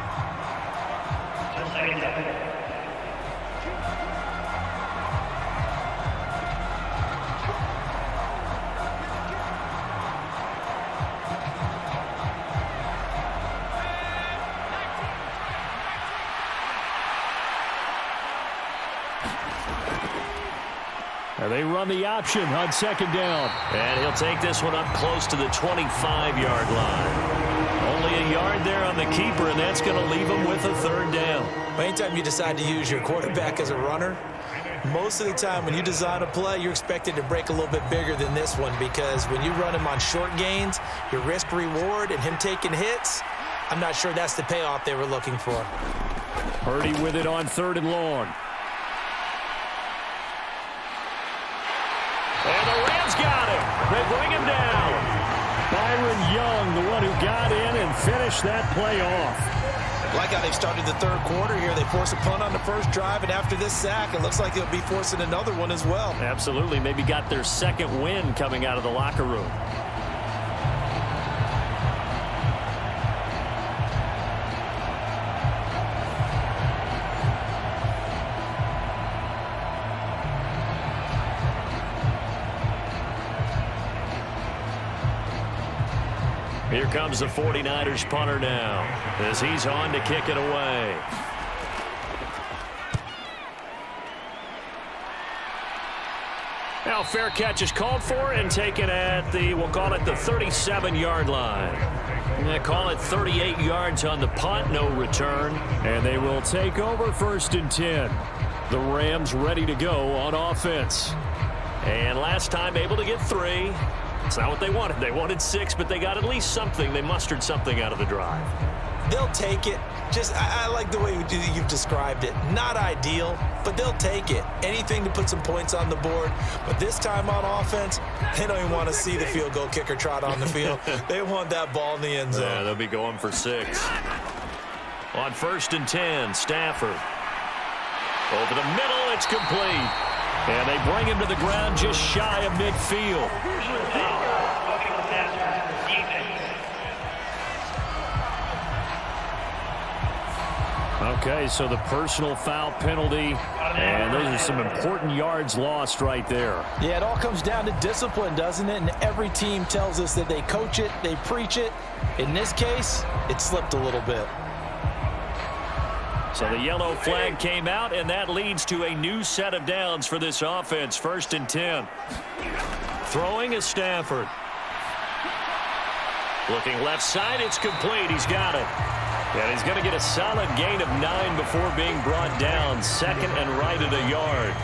They run the option on 2nd down. And he'll take this one up close to the 25-yard line. Only a yard there on the keeper, and that's going to leave him with a 3rd down. Anytime you decide to use your quarterback as a runner, most of the time when you design a play, you're expected to break a little bit bigger than this one, because when you run him on short gains, your risk-reward and him taking hits, I'm not sure that's the payoff they were looking for. Purdy with it on 3rd and long. And the Rams got him. They bring him down. Byron Young, the one who got in and finished that play off. Like how they've started the 3rd quarter here. They force a punt on the first drive, and after this sack, it looks like they'll be forcing another one as well. Absolutely. Maybe got their 2nd win coming out of the locker room. Here comes the 49ers punter now as he's on to kick it away. Now fair catch is called for and taken at the, we'll call it the 37-yard line. They call it 38 yards on the punt, no return. And they will take over 1st and 10. The Rams ready to go on offense. And last time able to get 3. It's not what they wanted. They wanted 6, but they got at least something. They mustered something out of the drive. They'll take it. I like the way you've described it. Not ideal, but they'll take it. Anything to put some points on the board. But this time on offense, they don't even want to see the field goal kicker trot on the field. They want that ball in the end zone. Yeah, they'll be going for 6. On 1st and 10, Stafford. Over the middle, it's complete. And they bring him to the ground just shy of midfield. Okay, so the personal foul penalty, and those are some important yards lost right there. Yeah, it all comes down to discipline, doesn't it? And every team tells us that they coach it, they preach it. In this case, it slipped a little bit. So the yellow flag came out, and that leads to a new set of downs for this offense. 1st and 10. Throwing is Stafford. Looking left side, it's complete. He's got it. And he's going to get a solid gain of 9 before being brought down. 2nd and right at a yard.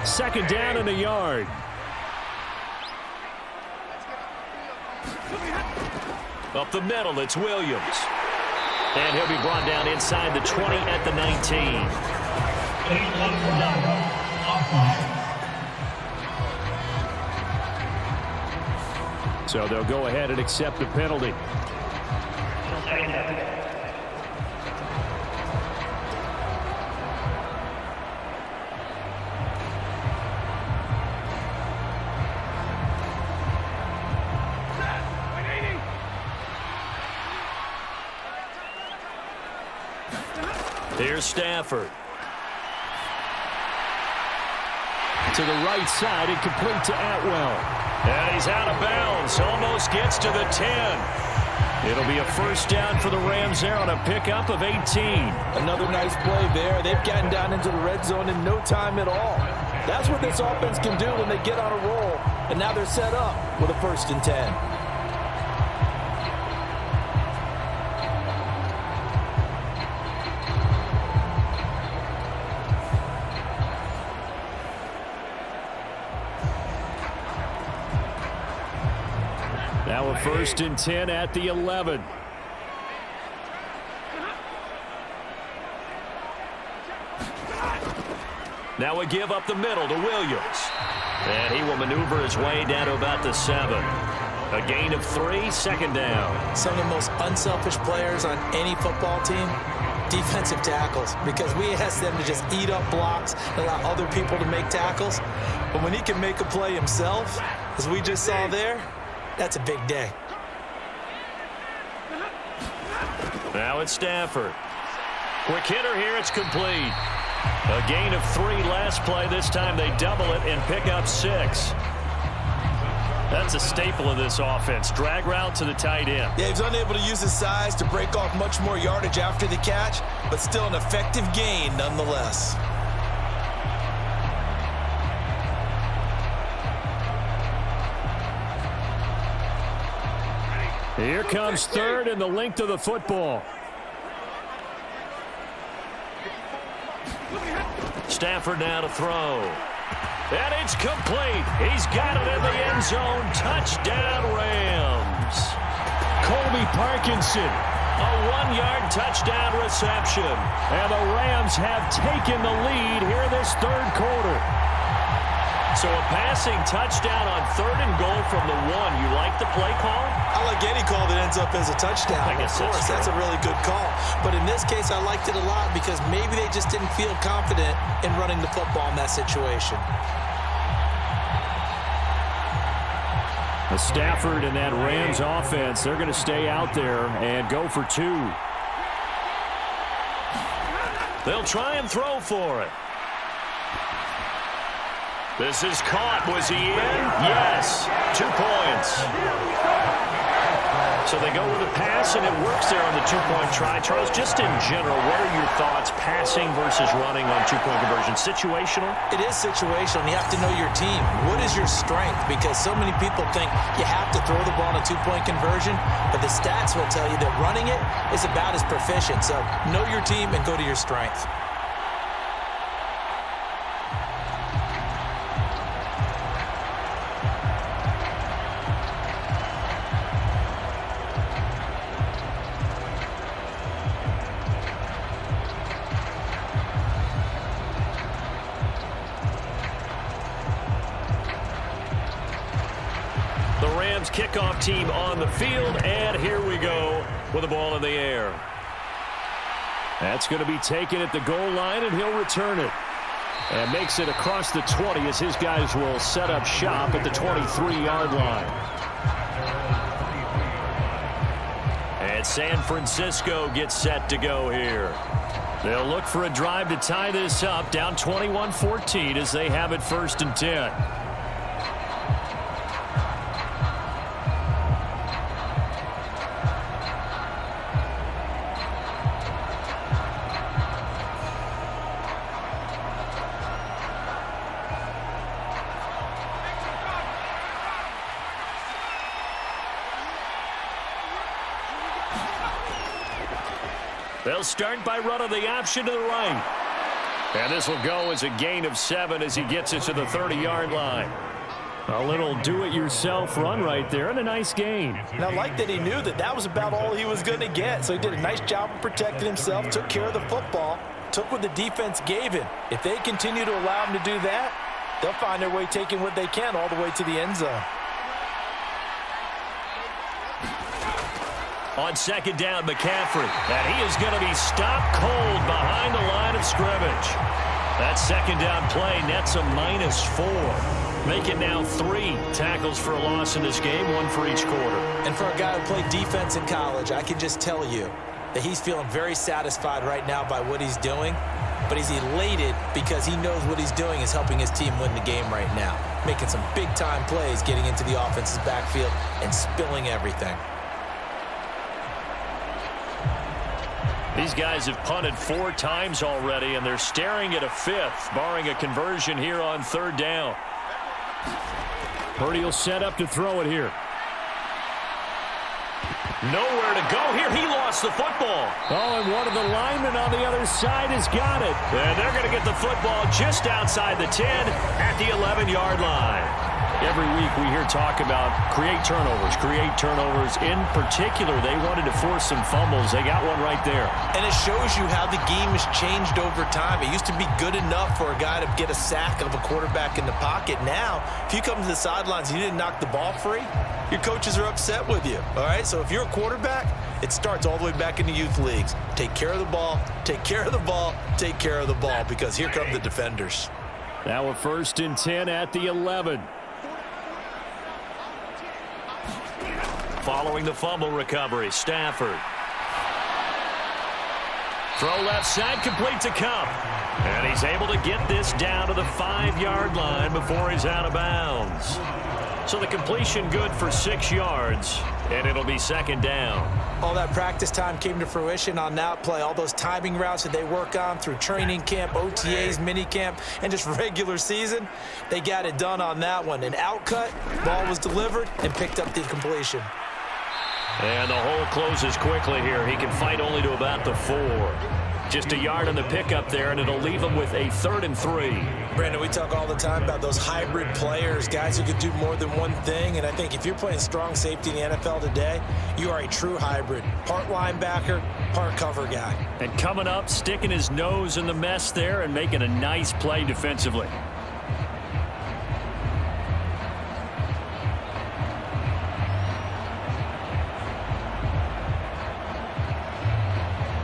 Second down and a yard. Up the middle, it's Williams. And he'll be brought down inside the 20 at the 19. So they'll go ahead and accept the penalty. Here's Stafford. To the right side and complete to Atwell. And he's out of bounds. Almost gets to the 10. It'll be a first down for the Rams there on a pickup of 18. Another nice play there. They've gotten down into the red zone in no time at all. That's what this offense can do when they get on a roll. And now they're set up with a 1st and 10. Now a 1st and 10 at the 11. Now a give up the middle to Williams. And he will maneuver his way down to about the 7. A gain of 3, 2nd down. Some of the most unselfish players on any football team, defensive tackles, because we ask them to just eat up blocks and allow other people to make tackles. But when he can make a play himself, as we just saw there, that's a big day. Now it's Stafford. Quick hitter here, it's complete. A gain of 3 last play. This time they double it and pick up 6. That's a staple of this offense. Drag route to the tight end. Yeah, he's unable to use his size to break off much more yardage after the catch, but still an effective gain nonetheless. Here comes 3rd and the length of the football. Stafford now to throw. And it's complete. He's got it in the end zone. Touchdown, Rams. Colby Parkinson. A 1-yard touchdown reception. And the Rams have taken the lead here this 3rd quarter. So a passing touchdown on 3rd and goal from the 1. You like the play call? I like any call that ends up as a touchdown. I guess of course, that's a really good call. But in this case, I liked it a lot because maybe they just didn't feel confident in running the football in that situation. Stafford and that Rams offense, they're going to stay out there and go for 2. They'll try and throw for it. This is caught. Was he in? Yes. 2 points. So they go with a pass, and it works there on the 2-point try. Charles, just in general, what are your thoughts passing versus running on 2-point conversion? Situational? It is situational, and you have to know your team. What is your strength? Because so many people think you have to throw the ball on a 2-point conversion, but the stats will tell you that running it is about as proficient. So know your team and go to your strength. Kickoff team on the field, and here we go with the ball in the air. That's going to be taken at the goal line, and he'll return it. And makes it across the 20 as his guys will set up shop at the 23-yard line. And San Francisco gets set to go here. They'll look for a drive to tie this up, down 21-14 as they have it 1st and 10. They'll start by running the option to the right. And this will go as a gain of 7 as he gets it to the 30-yard line. A little do-it-yourself run right there and a nice gain. And I like that he knew that that was about all he was going to get. So he did a nice job of protecting himself, took care of the football, took what the defense gave him. If they continue to allow him to do that, they'll find their way taking what they can all the way to the end zone. On second down, McCaffrey. And he is going to be stopped cold behind the line of scrimmage. That second down play nets a -4. Make it now 3 tackles for a loss in this game, 1 for each quarter. And for a guy who played defense in college, I can just tell you that he's feeling very satisfied right now by what he's doing. But he's elated because he knows what he's doing is helping his team win the game right now. Making some big-time plays, getting into the offense's backfield and spilling everything. These guys have punted 4 times already, and they're staring at a 5th, barring a conversion here on third down. Purdy will set up to throw it here. Nowhere to go here. He lost the football. Oh, and one of the linemen on the other side has got it. And they're going to get the football just outside the 10 at the 11-yard line. Every week we hear talk about create turnovers. In particular, they wanted to force some fumbles. They got one right there. And it shows you how the game has changed over time. It used to be good enough for a guy to get a sack of a quarterback in the pocket. Now, if you come to the sidelines and you didn't knock the ball free, your coaches are upset with you. All right, so if you're a quarterback, it starts all the way back in the youth leagues. Take care of the ball, take care of the ball, take care of the ball, because here come the defenders. Now a 1st and 10 at the 11. Following the fumble recovery, Stafford. Throw left side, complete to Kupp. And he's able to get this down to the 5-yard line before he's out of bounds. So the completion good for 6 yards, and it'll be second down. All that practice time came to fruition on that play. All those timing routes that they work on through training camp, OTAs, minicamp, and just regular season, they got it done on that one. An outcut, ball was delivered, and picked up the completion. And the hole closes quickly here. He can fight only to about the 4. Just a yard on the pickup there, and it'll leave him with a 3rd and 3. Brandon, we talk all the time about those hybrid players, guys who could do more than one thing. And I think if you're playing strong safety in the NFL today, you are a true hybrid. Part linebacker, part cover guy. And coming up, sticking his nose in the mess there and making a nice play defensively.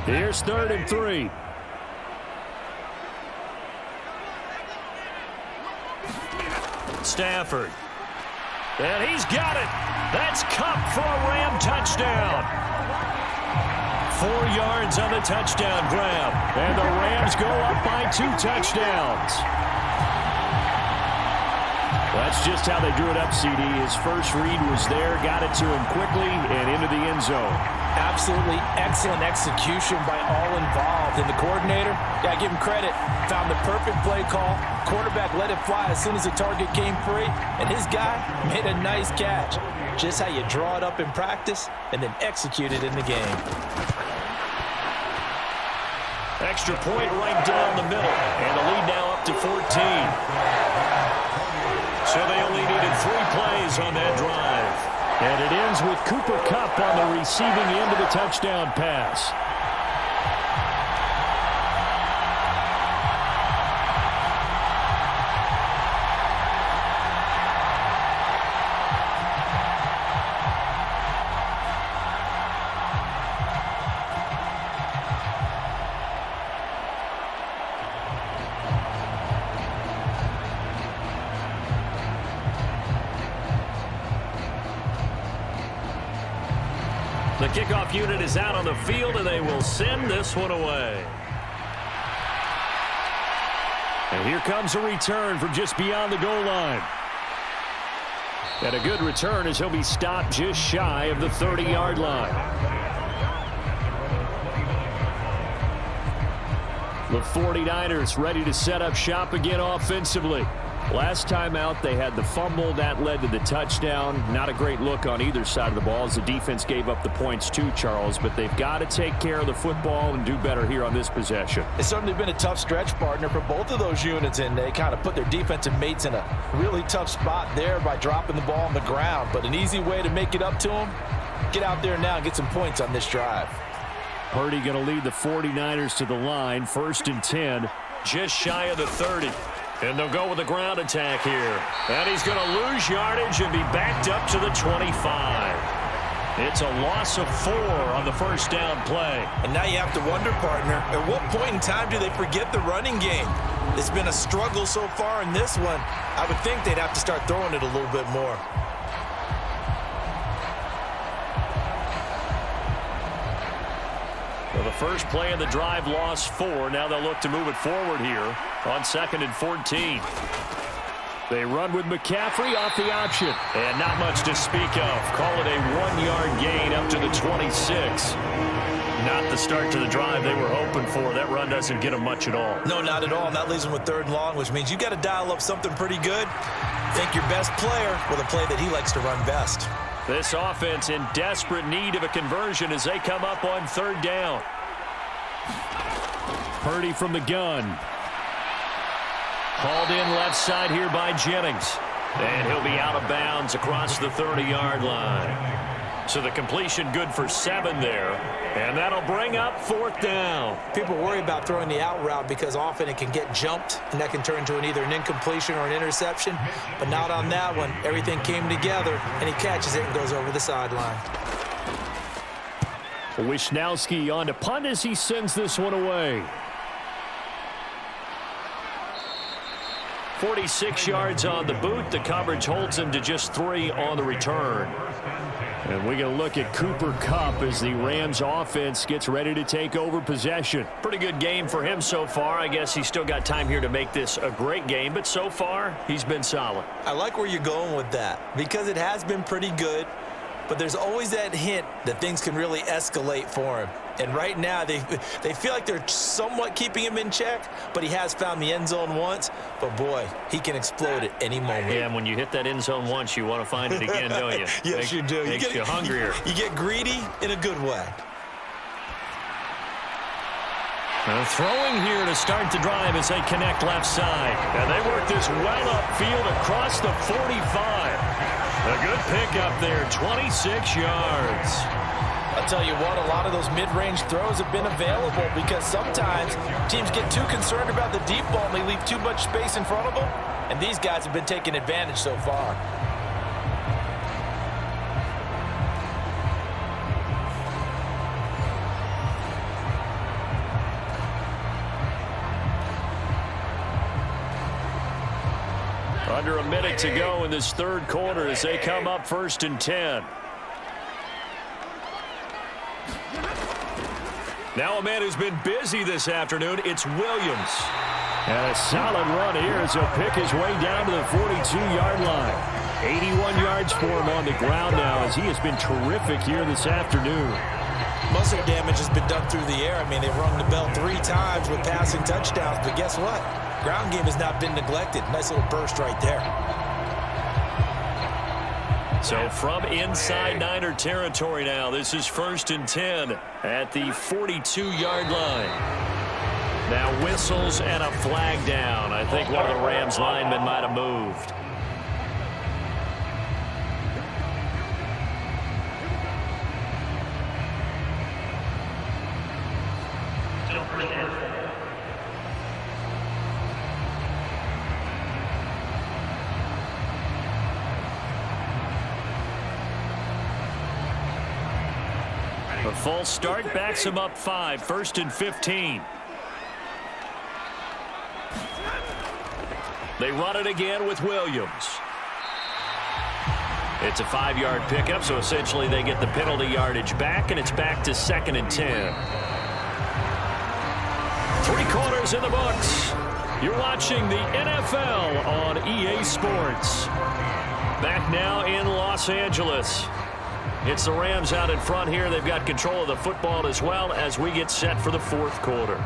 Here's 3rd and 3. Stafford. And he's got it. That's Kupp for a Ram touchdown. 4 yards on the touchdown grab. And the Rams go up by 2 touchdowns. That's just how they drew it up, CD. His first read was there, got it to him quickly, and into the end zone. Absolutely excellent execution by all involved. And the coordinator, got to give him credit, found the perfect play call. Quarterback let it fly as soon as the target came free, and his guy made a nice catch. Just how you draw it up in practice and then execute it in the game. Extra point right down the middle, and the lead now up to 14. So they only needed 3 plays on that drive. And it ends with Cooper Kupp on the receiving end of the touchdown pass. The kickoff unit is out on the field, and they will send this one away. And here comes a return from just beyond the goal line. And a good return as he'll be stopped just shy of the 30-yard line. The 49ers ready to set up shop again offensively. Last time out, they had the fumble. That led to the touchdown. Not a great look on either side of the ball as the defense gave up the points too, Charles. But they've got to take care of the football and do better here on this possession. It's certainly been a tough stretch, partner, for both of those units, and they kind of put their defensive mates in a really tough spot there by dropping the ball on the ground. But an easy way to make it up to them, get out there now and get some points on this drive. Purdy going to lead the 49ers to the line, 1st and 10. Just shy of the 30. And they'll go with the ground attack here. And he's going to lose yardage and be backed up to the 25. It's a loss of 4 on the first down play. And now you have to wonder, partner, at what point in time do they forget the running game? It's been a struggle so far in this one. I would think they'd have to start throwing it a little bit more. Well, the first play of the drive lost 4. Now they'll look to move it forward here on 2nd and 14. They run with McCaffrey off the option. And not much to speak of. Call it a 1-yard gain up to the 26. Not the start to the drive they were hoping for. That run doesn't get them much at all. No, not at all. And that leaves them with 3rd and long, which means you got to dial up something pretty good. Think your best player with a play that he likes to run best. This offense in desperate need of a conversion as they come up on 3rd down. Purdy from the gun. Hauled in left side here by Jennings. And he'll be out of bounds across the 30-yard line. So the completion good for 7 there. And that'll bring up 4th down. People worry about throwing the out route because often it can get jumped, and that can turn into either an incompletion or an interception. But not on that one. Everything came together, and he catches it and goes over the sideline. Wisnowski on to punt as he sends this one away. 46 yards on the boot. The coverage holds him to just 3 on the return. And we're going to look at Cooper Kupp as the Rams offense gets ready to take over possession. Pretty good game for him so far. I guess he's still got time here to make this a great game, but so far he's been solid. I like where you're going with that because it has been pretty good, but there's always that hint that things can really escalate for him. And right now they feel like they're somewhat keeping him in check, but he has found the end zone once. But, boy, he can explode at any moment. Yeah, and when you hit that end zone once, you want to find it again, don't you? Yes, you do. Makes you hungrier. You get greedy in a good way. Throwing here to start the drive as they connect left side. And they work this well upfield across the 45. A good pickup there, 26 yards. I'll tell you what, a lot of those mid-range throws have been available because sometimes teams get too concerned about the deep ball and they leave too much space in front of them, and these guys have been taking advantage so far. Under a minute to go in this 3rd quarter as they come up 1st and 10. Now a man who's been busy this afternoon, it's Williams. And a solid run here as he'll pick his way down to the 42-yard line. 81 yards for him on the ground now as he has been terrific here this afternoon. Muscle damage has been done through the air. I mean, they've rung the bell 3 times with passing touchdowns, but guess what? Ground game has not been neglected. Nice little burst right there. So from inside Niner territory now, this is 1st and 10 at the 42-yard line. Now whistles and a flag down. I think one of the Rams linemen might have moved. A full start backs him up 5, 1st and 15. They run it again with Williams. It's a 5-yard pickup, so essentially they get the penalty yardage back, and it's back to 2nd and 10. 3 quarters in the books. You're watching the NFL on EA Sports. Back now in Los Angeles. It's the Rams out in front here. They've got control of the football as well as we get set for the 4th quarter.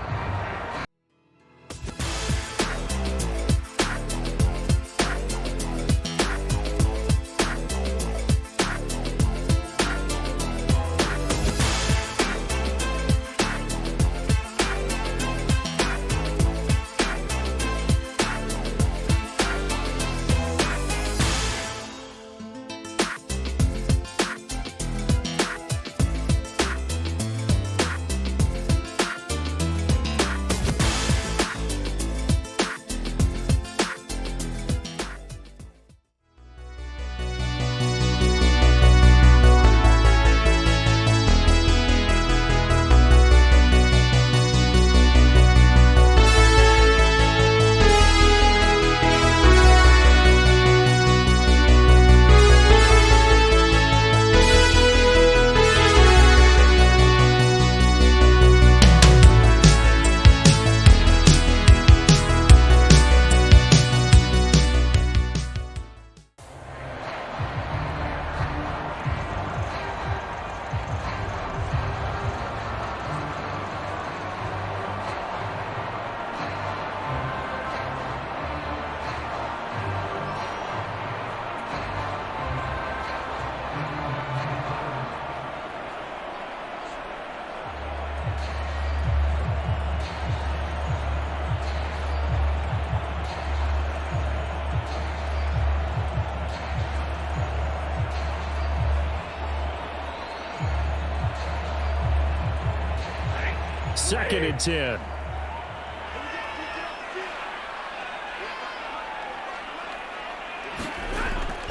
2nd and 10.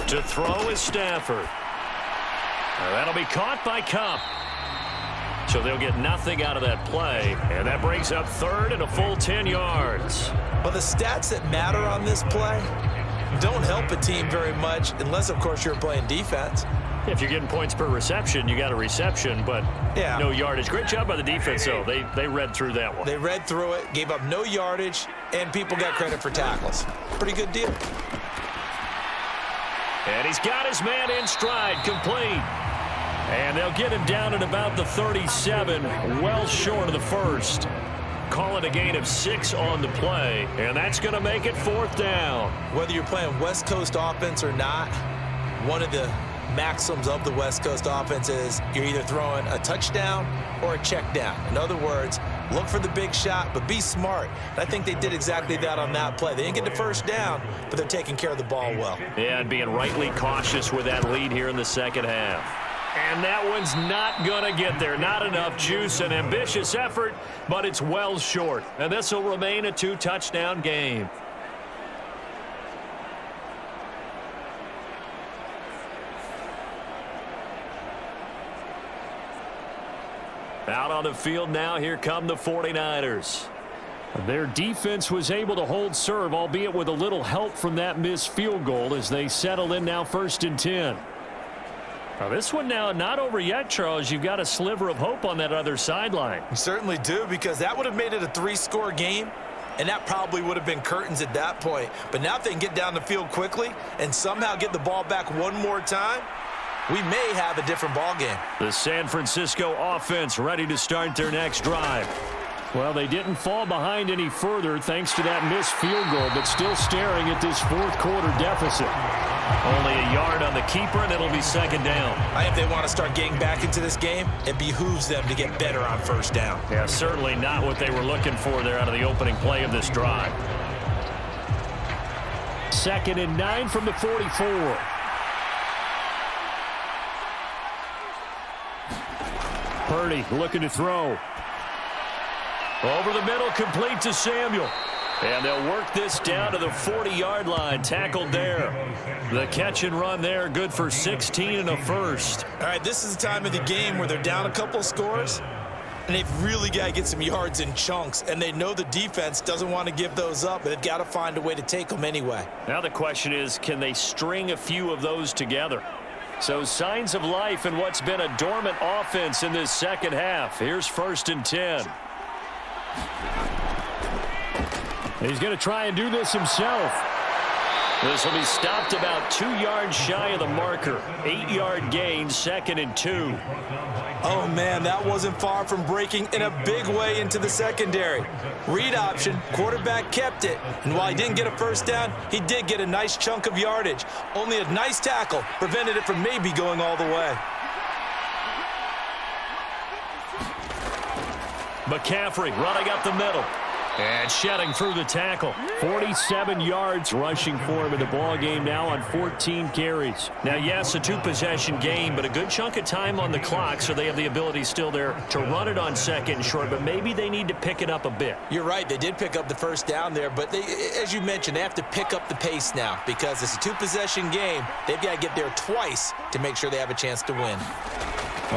To throw is Stafford. That'll be caught by Kupp. So they'll get nothing out of that play, and that brings up 3rd and a full 10 yards. Well, the stats that matter on this play don't help a team very much unless, of course, you're playing defense. If you're getting points per reception, you got a reception, but no yardage. Great job by the defense, though. They read through that one. They read through it, gave up no yardage, and people got credit for tackles. Pretty good deal. And he's got his man in stride, complete. And they'll get him down at about the 37, well short of the first. Call it a gain of 6 on the play, and that's going to make it 4th down. Whether you're playing West Coast offense or not, one of the maxims of the West Coast offense is you're either throwing a touchdown or a check down. In other words, look for the big shot, but be smart. And I think they did exactly that on that play. They didn't get the first down, but they're taking care of the ball well. Yeah, and being rightly cautious with that lead here in the second half. And that one's not going to get there. Not enough juice. An ambitious effort, but it's well short. And this will remain a 2-touchdown game. Out on the field now, here come the 49ers. Their defense was able to hold serve, albeit with a little help from that missed field goal as they settle in now 1st and 10. Now this one now not over yet, Charles. You've got a sliver of hope on that other sideline. You certainly do, because that would have made it a 3-score game, and that probably would have been curtains at that point. But now if they can get down the field quickly and somehow get the ball back one more time, we may have a different ball game. The San Francisco offense ready to start their next drive. Well, they didn't fall behind any further thanks to that missed field goal, but still staring at this 4th quarter deficit. Only a yard on the keeper, and it'll be 2nd down. If they want to start getting back into this game, it behooves them to get better on 1st down. Yeah, certainly not what they were looking for there out of the opening play of this drive. 2nd and 9 from the 44. Purdy looking to throw. Over the middle, complete to Samuel. And they'll work this down to the 40-yard line, tackled there. The catch and run there, good for 16 and a first. All right, this is the time of the game where they're down a couple of scores, and they've really got to get some yards in chunks, and they know the defense doesn't want to give those up, but they've got to find a way to take them anyway. Now the question is, can they string a few of those together? So signs of life in what's been a dormant offense in this second half. Here's 1st and 10. He's going to try and do this himself. This will be stopped about 2 yards shy of the marker. 8-yard gain, 2nd and 2. Oh, man, that wasn't far from breaking in a big way into the secondary. Read option, quarterback kept it. And while he didn't get a first down, he did get a nice chunk of yardage. Only a nice tackle prevented it from maybe going all the way. McCaffrey running up the middle. And shedding through the tackle. 47 yards rushing for him in the ball game now on 14 carries. Now, yes, a 2-possession game, but a good chunk of time on the clock, so they have the ability still there to run it on 2nd and short, but maybe they need to pick it up a bit. You're right. They did pick up the first down there, but they, as you mentioned, they have to pick up the pace now because it's a 2-possession game. They've got to get there twice to make sure they have a chance to win.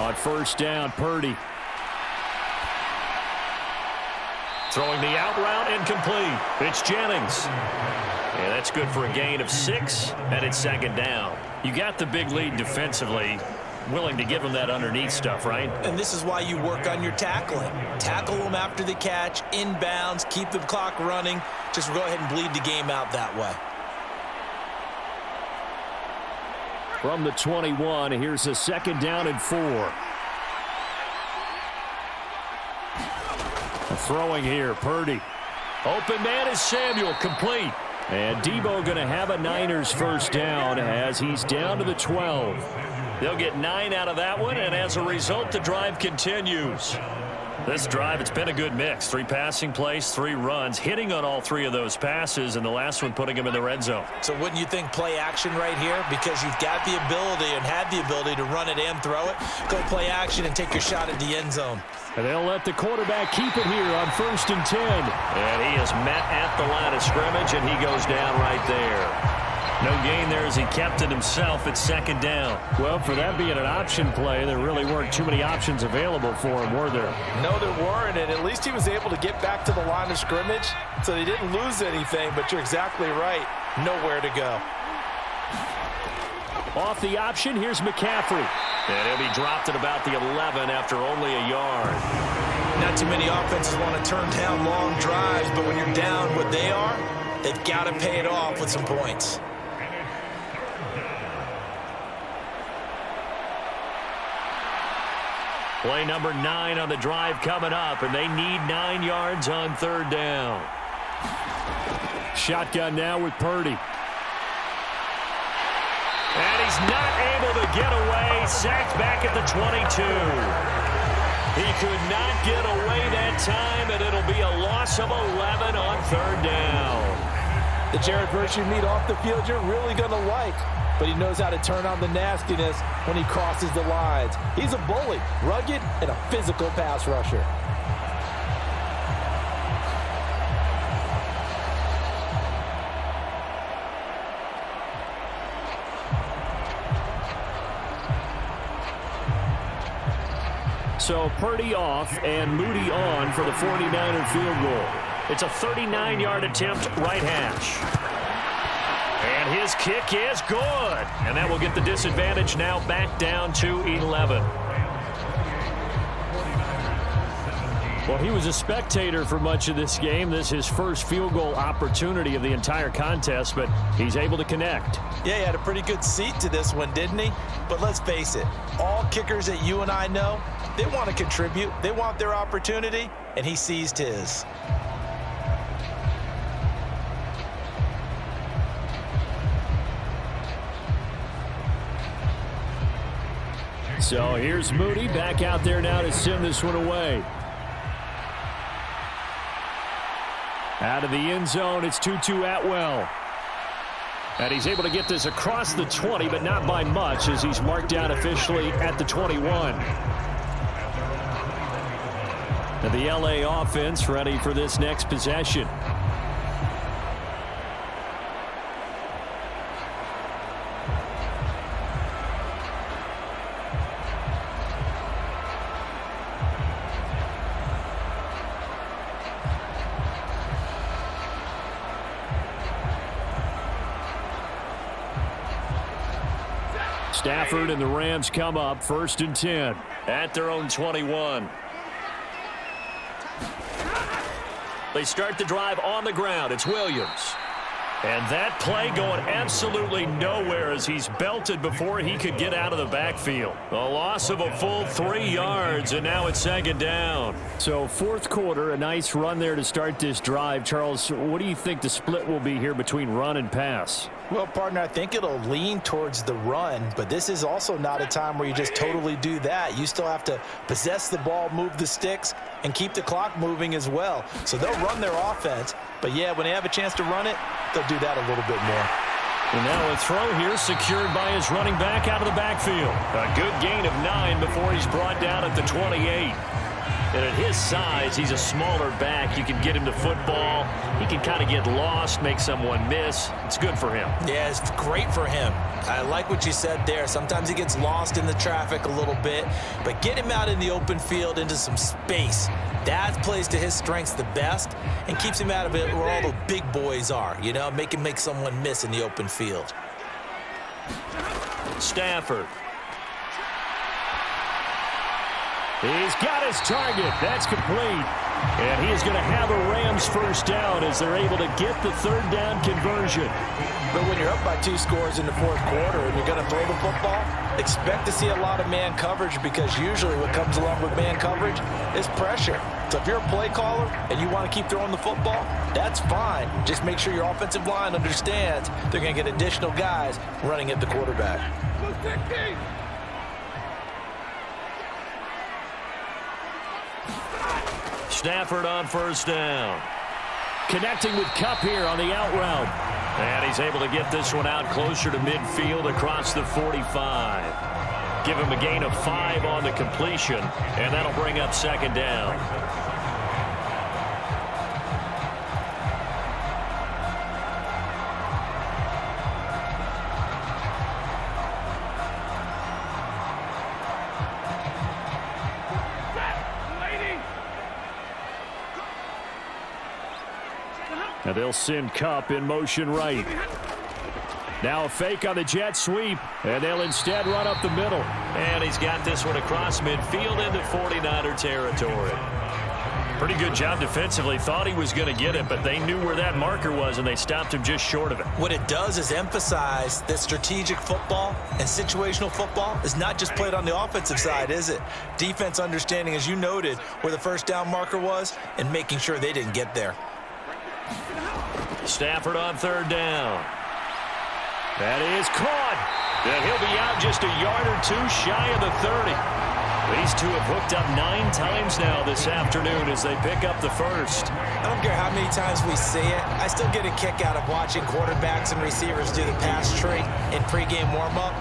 On 1st down, Purdy. Throwing the out route incomplete. It's Jennings. Yeah, that's good for a gain of 6, and it's 2nd down. You got the big lead defensively. Willing to give them that underneath stuff, right? And this is why you work on your tackling. Tackle them after the catch, inbounds, keep the clock running. Just go ahead and bleed the game out that way. From the 21, here's a 2nd down and 4. Throwing here, Purdy. Open man is Samuel, complete. And Debo going to have a Niners first down as he's down to the 12. They'll get 9 out of that one, and as a result, the drive continues. This drive, it's been a good mix. 3 passing plays, 3 runs, hitting on all 3 of those passes, and the last one putting him in the red zone. So wouldn't you think play action right here? Because you've got the ability and had the ability to run it and throw it. Go play action and take your shot at the end zone. And they'll let the quarterback keep it here on 1st and 10. And he is met at the line of scrimmage, and he goes down right there. No gain there as he kept it himself at 2nd down. Well, for that being an option play, there really weren't too many options available for him, were there? No, there weren't, and at least he was able to get back to the line of scrimmage, so they didn't lose anything, but you're exactly right. Nowhere to go. Off the option, here's McCaffrey. And he'll be dropped at about the 11 after only a yard. Not too many offenses want to turn down long drives, but when you're down what they are, they've got to pay it off with some points. Play number 9 on the drive coming up, and they need 9 yards on 3rd down. Shotgun now with Purdy. And he's not able to get away. Sacked back at the 22. He could not get away that time, and it'll be a loss of 11 on 3rd down. The Jared Verse you meet off the field you're really going to like, but he knows how to turn on the nastiness when he crosses the lines. He's a bully, rugged, and a physical pass rusher. So Purdy off and Moody on for the 49er field goal. It's a 39-yard attempt, right hash. And his kick is good. And that will get the disadvantage now back down to 11. Well, he was a spectator for much of this game. This is his first field goal opportunity of the entire contest, but he's able to connect. Yeah, he had a pretty good seat to this one, didn't he? But let's face it, all kickers that you and I know, they want to contribute. They want their opportunity, and he seized his. So here's Moody back out there now to send this one away. Out of the end zone, it's Tutu Atwell. And he's able to get this across the 20, but not by much, as he's marked down officially at the 21. And the LA offense ready for this next possession. Stafford and the Rams come up 1st and 10 at their own 21. They start the drive on the ground. It's Williams. And that play going absolutely nowhere as he's belted before he could get out of the backfield. A loss of a full 3 yards, and now it's 2nd down. So 4th quarter, a nice run there to start this drive. Charles, what do you think the split will be here between run and pass? Well, partner, I think it'll lean towards the run, but this is also not a time where you just totally do that. You still have to possess the ball, move the sticks, and keep the clock moving as well. So they'll run their offense, but yeah, when they have a chance to run it, they'll do that a little bit more. And now a throw here secured by his running back out of the backfield. A good gain of 9 before he's brought down at the 28. And at his size, he's a smaller back. You can get him to football. He can kind of get lost, make someone miss. It's good for him. Yeah, it's great for him. I like what you said there. Sometimes he gets lost in the traffic a little bit, but get him out in the open field into some space. That plays to his strengths the best and keeps him out of it where all the big boys are, you know, make someone miss in the open field. Stafford. He's got his target. That's complete. And he is going to have a Rams first down as they're able to get the 3rd down conversion. But when you're up by 2 scores in the 4th quarter and you're going to throw the football, expect to see a lot of man coverage, because usually what comes along with man coverage is pressure. So if you're a play caller and you want to keep throwing the football, that's fine. Just make sure your offensive line understands they're going to get additional guys running at the quarterback. Stafford on 1st down. Connecting with Kupp here on the out route. And he's able to get this one out closer to midfield across the 45. give him a gain of 5 on the completion, and that'll bring up second down. And they'll send Kupp in motion right. Now a fake on the jet sweep, and they'll instead run up the middle. And he's got this one across midfield into 49er territory. Pretty good job defensively. Thought he was going to get it, but they knew where that marker was, and they stopped him just short of it. What it does is emphasize that strategic football and situational football is not just played on the offensive side, is it? Defense understanding, as you noted, where the first down marker was and making sure they didn't get there. Stafford on third down. That is caught. And he'll be out just a yard or two shy of the 30. These two have hooked up 9 times now this afternoon as they pick up the first. I don't care how many times we see it. I still get a kick out of watching quarterbacks and receivers do the pass tree in pregame warm-up.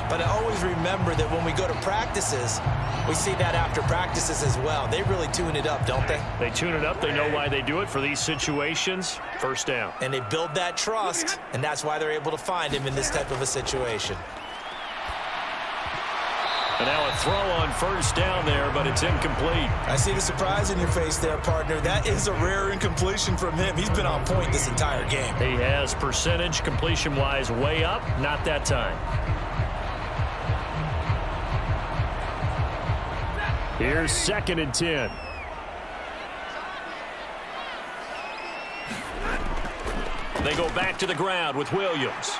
But I always remember that when we go to practices, we see that after practices as well. They really tune it up, don't they? They tune it up. They know why they do it for these situations. First down. And they build that trust, and that's why they're able to find him in this type of a situation. And now a throw on first down there, but it's incomplete. I see the surprise in your face there, partner. That is a rare incompletion from him. He's been on point this entire game. He has percentage completion-wise way up. Not that time. Here's 2nd and 10. They go back to the ground with Williams.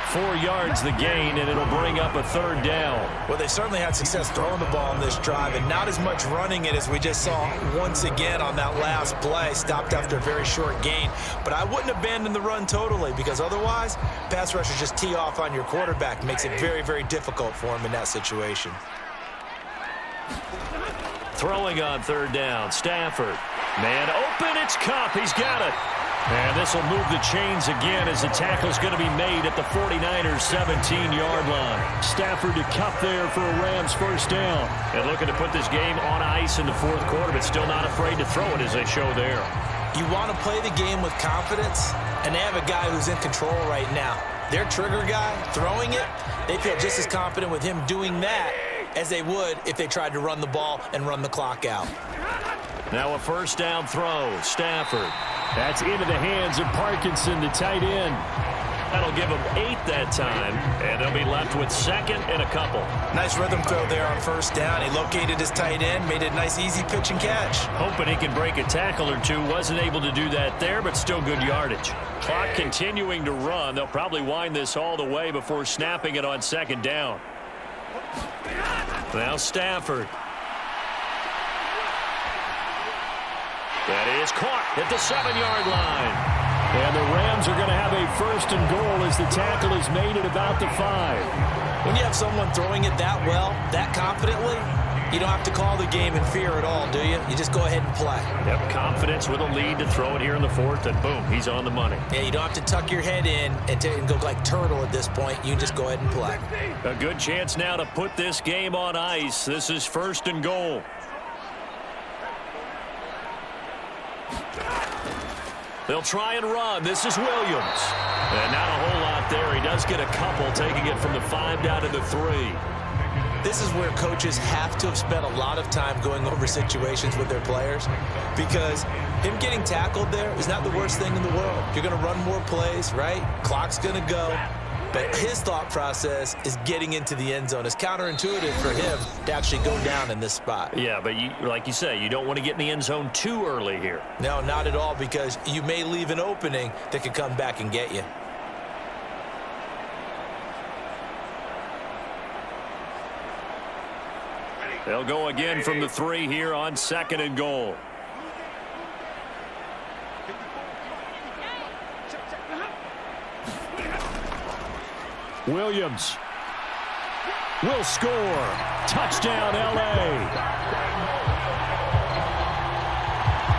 4 yards the gain, and it'll bring up a third down. Well, they certainly had success throwing the ball on this drive, and not as much running it as we just saw once again on that last play. Stopped after a very short gain. But I wouldn't abandon the run totally, because otherwise, pass rushers just tee off on your quarterback. Makes it very, very difficult for him in that situation. Throwing on third down, Stafford. Man open, it's Kupp. He's got it. And this will move the chains again as the tackle's going to be made at the 49ers' 17-yard line. Stafford to Kupp there for a Rams first down. And looking to put this game on ice in the fourth quarter, but still not afraid to throw it as they show there. You want to play the game with confidence, and they have a guy who's in control right now. Their trigger guy, throwing it, they feel just as confident with him doing that as they would if they tried to run the ball and run the clock out. Now a first down throw, Stafford. That's into the hands of Parkinson, the tight end. That'll give them 8 that time, and they'll be left with 2nd and a couple. Nice rhythm throw there on first down. He located his tight end, made it a nice easy pitch and catch. Hoping he can break a tackle or two. Wasn't able to do that there, but still good yardage. Clock continuing to run. They'll probably wind this all the way before snapping it on 2nd down. Now Stafford. That is caught at the 7-yard line. And the Rams are going to have a first and goal as the tackle is made at about the 5. When you have someone throwing it that well, that confidently, you don't have to call the game in fear at all, do you? You just go ahead and play. Yep, confidence with a lead to throw it here in the fourth, and boom, he's on the money. Yeah, you don't have to tuck your head in and go like turtle at this point. You just go ahead and play. A good chance now to put this game on ice. This is first and goal. They'll try and run. This is Williams. And not a whole lot there. He does get a couple, taking it from the 5 down to the 3. This is where coaches have to have spent a lot of time going over situations with their players, because him getting tackled there is not the worst thing in the world. You're going to run more plays, right? Clock's going to go. But his thought process is getting into the end zone. It's counterintuitive for him to actually go down in this spot. Yeah, but like you say, you don't want to get in the end zone too early here. No, not at all, because you may leave an opening that could come back and get you. They'll go again from the 3 here on 2nd and goal. Williams will score. Touchdown, L.A.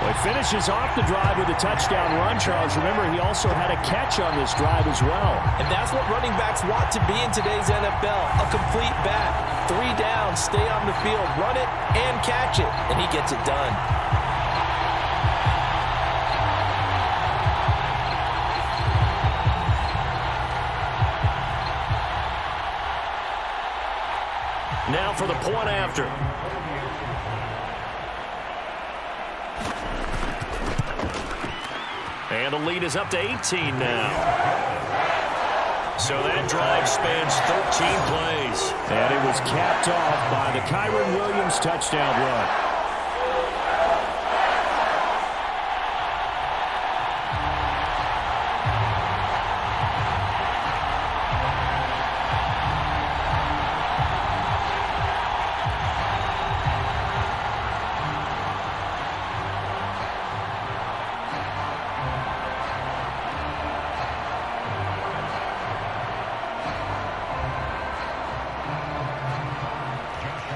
Well, It finishes off the drive with a touchdown run, Charles. Remember, he also had a catch on this drive as well. And that's what running backs want to be in today's NFL, a complete back. 3 down, stay on the field, run it, and catch it, and he gets it done. Now for the point after. And the lead is up to 18 now. So that drive spans 13 plays. And it was capped off by the Kyren Williams touchdown run.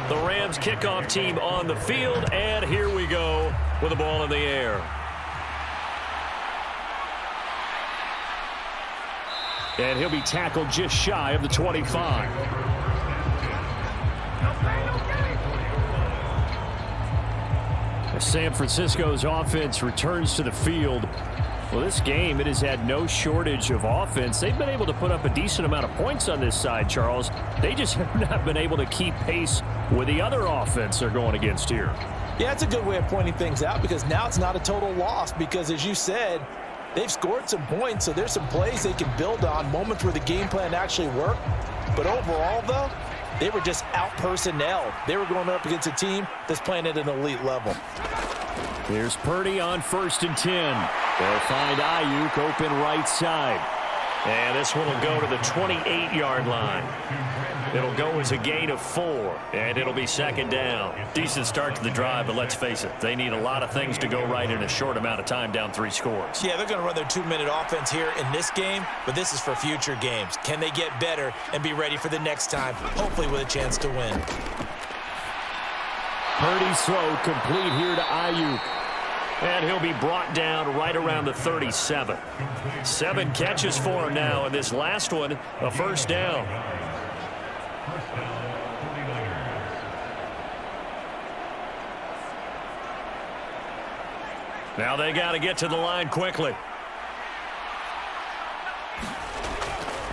The Rams kickoff team on the field, and here we go with the ball in the air. And he'll be tackled just shy of the 25. San Francisco's offense returns to the field. Well, this game, it has had no shortage of offense. They've been able to put up a decent amount of points on this side, Charles. They just have not been able to keep pace with the other offense they're going against here. Yeah, it's a good way of pointing things out because now it's not a total loss because, as you said, they've scored some points, so there's some plays they can build on, moments where the game plan actually worked. But overall, though, they were just out-personnelled. They were going up against a team that's playing at an elite level. Here's Purdy on 1st and 10. They'll find Ayuk open right side. And this one will go to the 28-yard line. It'll go as a gain of 4, and it'll be 2nd down. Decent start to the drive, but let's face it, they need a lot of things to go right in a short amount of time, down 3 scores. Yeah, they're going to run their 2-minute offense here in this game, but this is for future games. Can they get better and be ready for the next time, hopefully with a chance to win? Purdy's throw complete here to Ayuk. And he'll be brought down right around the 37. 7 catches for him now, and this last one, a 1st down. Now they got to get to the line quickly.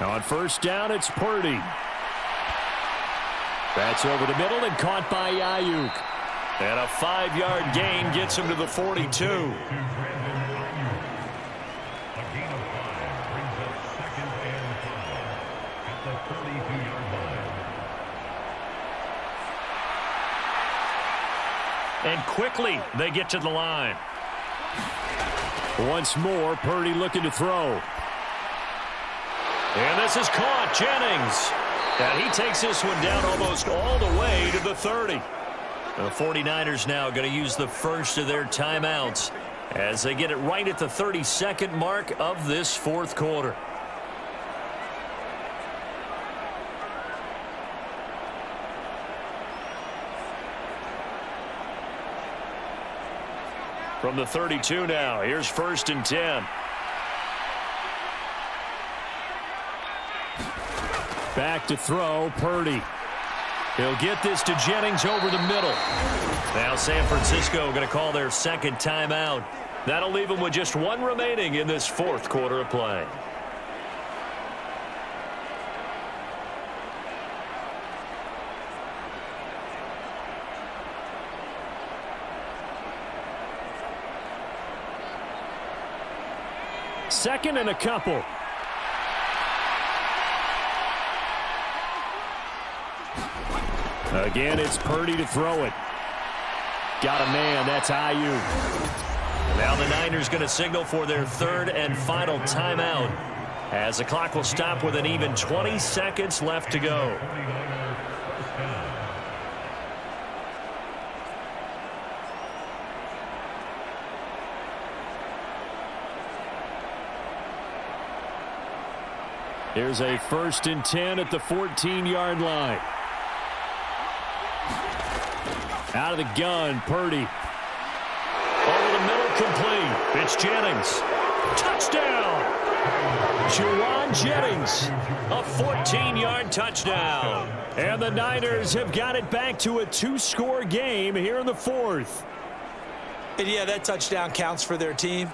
On 1st down, it's Purdy. That's over the middle and caught by Ayuk. And a 5-yard gain gets him to the 42. And quickly they get to the line. Once more, Purdy looking to throw. And this is caught. Jennings. And he takes this one down almost all the way to the 30. The 49ers now going to use the first of their timeouts as they get it right at the 32nd mark of this 4th quarter. From the 32 now, here's 1st and 10. Back to throw, Purdy. He'll get this to Jennings over the middle. Now San Francisco going to call their 2nd timeout. That'll leave them with just 1 remaining in this 4th quarter of play. Second and a couple. Again, it's Purdy to throw it. Got a man. That's Ayuk. Now the Niners going to signal for their 3rd and final timeout as the clock will stop with an even 20 seconds left to go. Here's a 1st and 10 at the 14-yard line. Out of the gun, Purdy. Over the middle complete. It's Jennings. Touchdown! Juwan Jennings, a 14-yard touchdown. And the Niners have got it back to a 2-score game here in the fourth. And yeah, that touchdown counts for their team,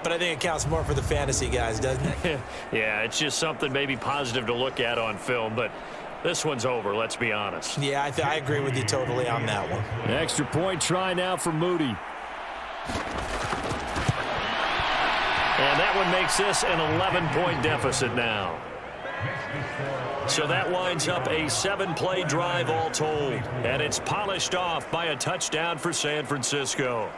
but I think it counts more for the fantasy guys, doesn't it? Yeah, it's just something maybe positive to look at on film, but this one's over, let's be honest. Yeah, I agree with you totally on that one. An extra point try now for Moody. And that one makes this an 11-point deficit now. So that winds up a 7-play drive all told. And it's polished off by a touchdown for San Francisco.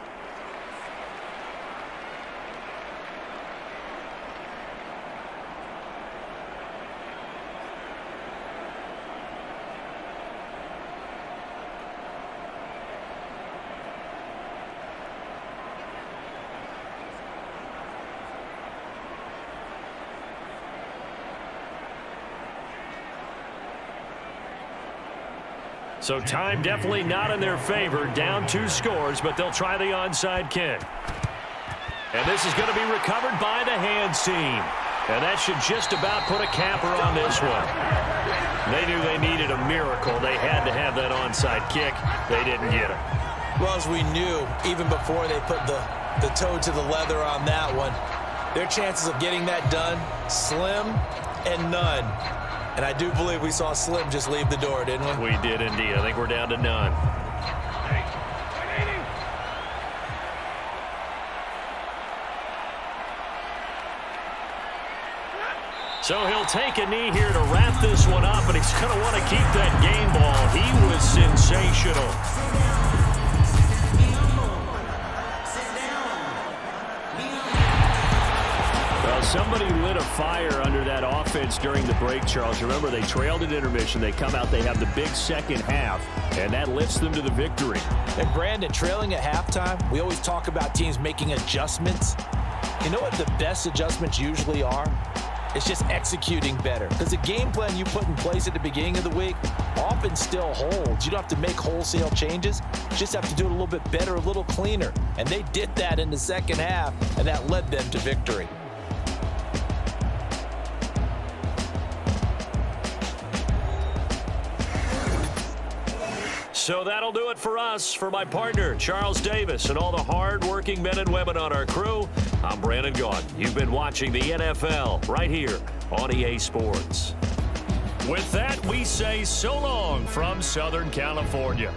So time definitely not in their favor. Down 2 scores, but they'll try the onside kick. And this is going to be recovered by the hands team. And that should just about put a capper on this one. They knew they needed a miracle. They had to have that onside kick. They didn't get it. Well, as we knew, even before they put the toe to the leather on that one, their chances of getting that done, slim and none. And I do believe we saw Slim just leave the door, didn't we? We did indeed. I think we're down to none. So he'll take a knee here to wrap this one up, and he's going to want to keep that game ball. He was sensational. Somebody lit a fire under that offense during the break, Charles. Remember, they trailed at intermission. They come out, they have the big second half, and that lifts them to the victory. And, Brandon, trailing at halftime, we always talk about teams making adjustments. You know what the best adjustments usually are? It's just executing better. Because the game plan you put in place at the beginning of the week often still holds. You don't have to make wholesale changes. You just have to do it a little bit better, a little cleaner. And they did that in the second half, and that led them to victory. So that'll do it for us. For my partner, Charles Davis, and all the hard-working men and women on our crew, I'm Brandon Gaudin. You've been watching the NFL right here on EA Sports. With that, we say so long from Southern California.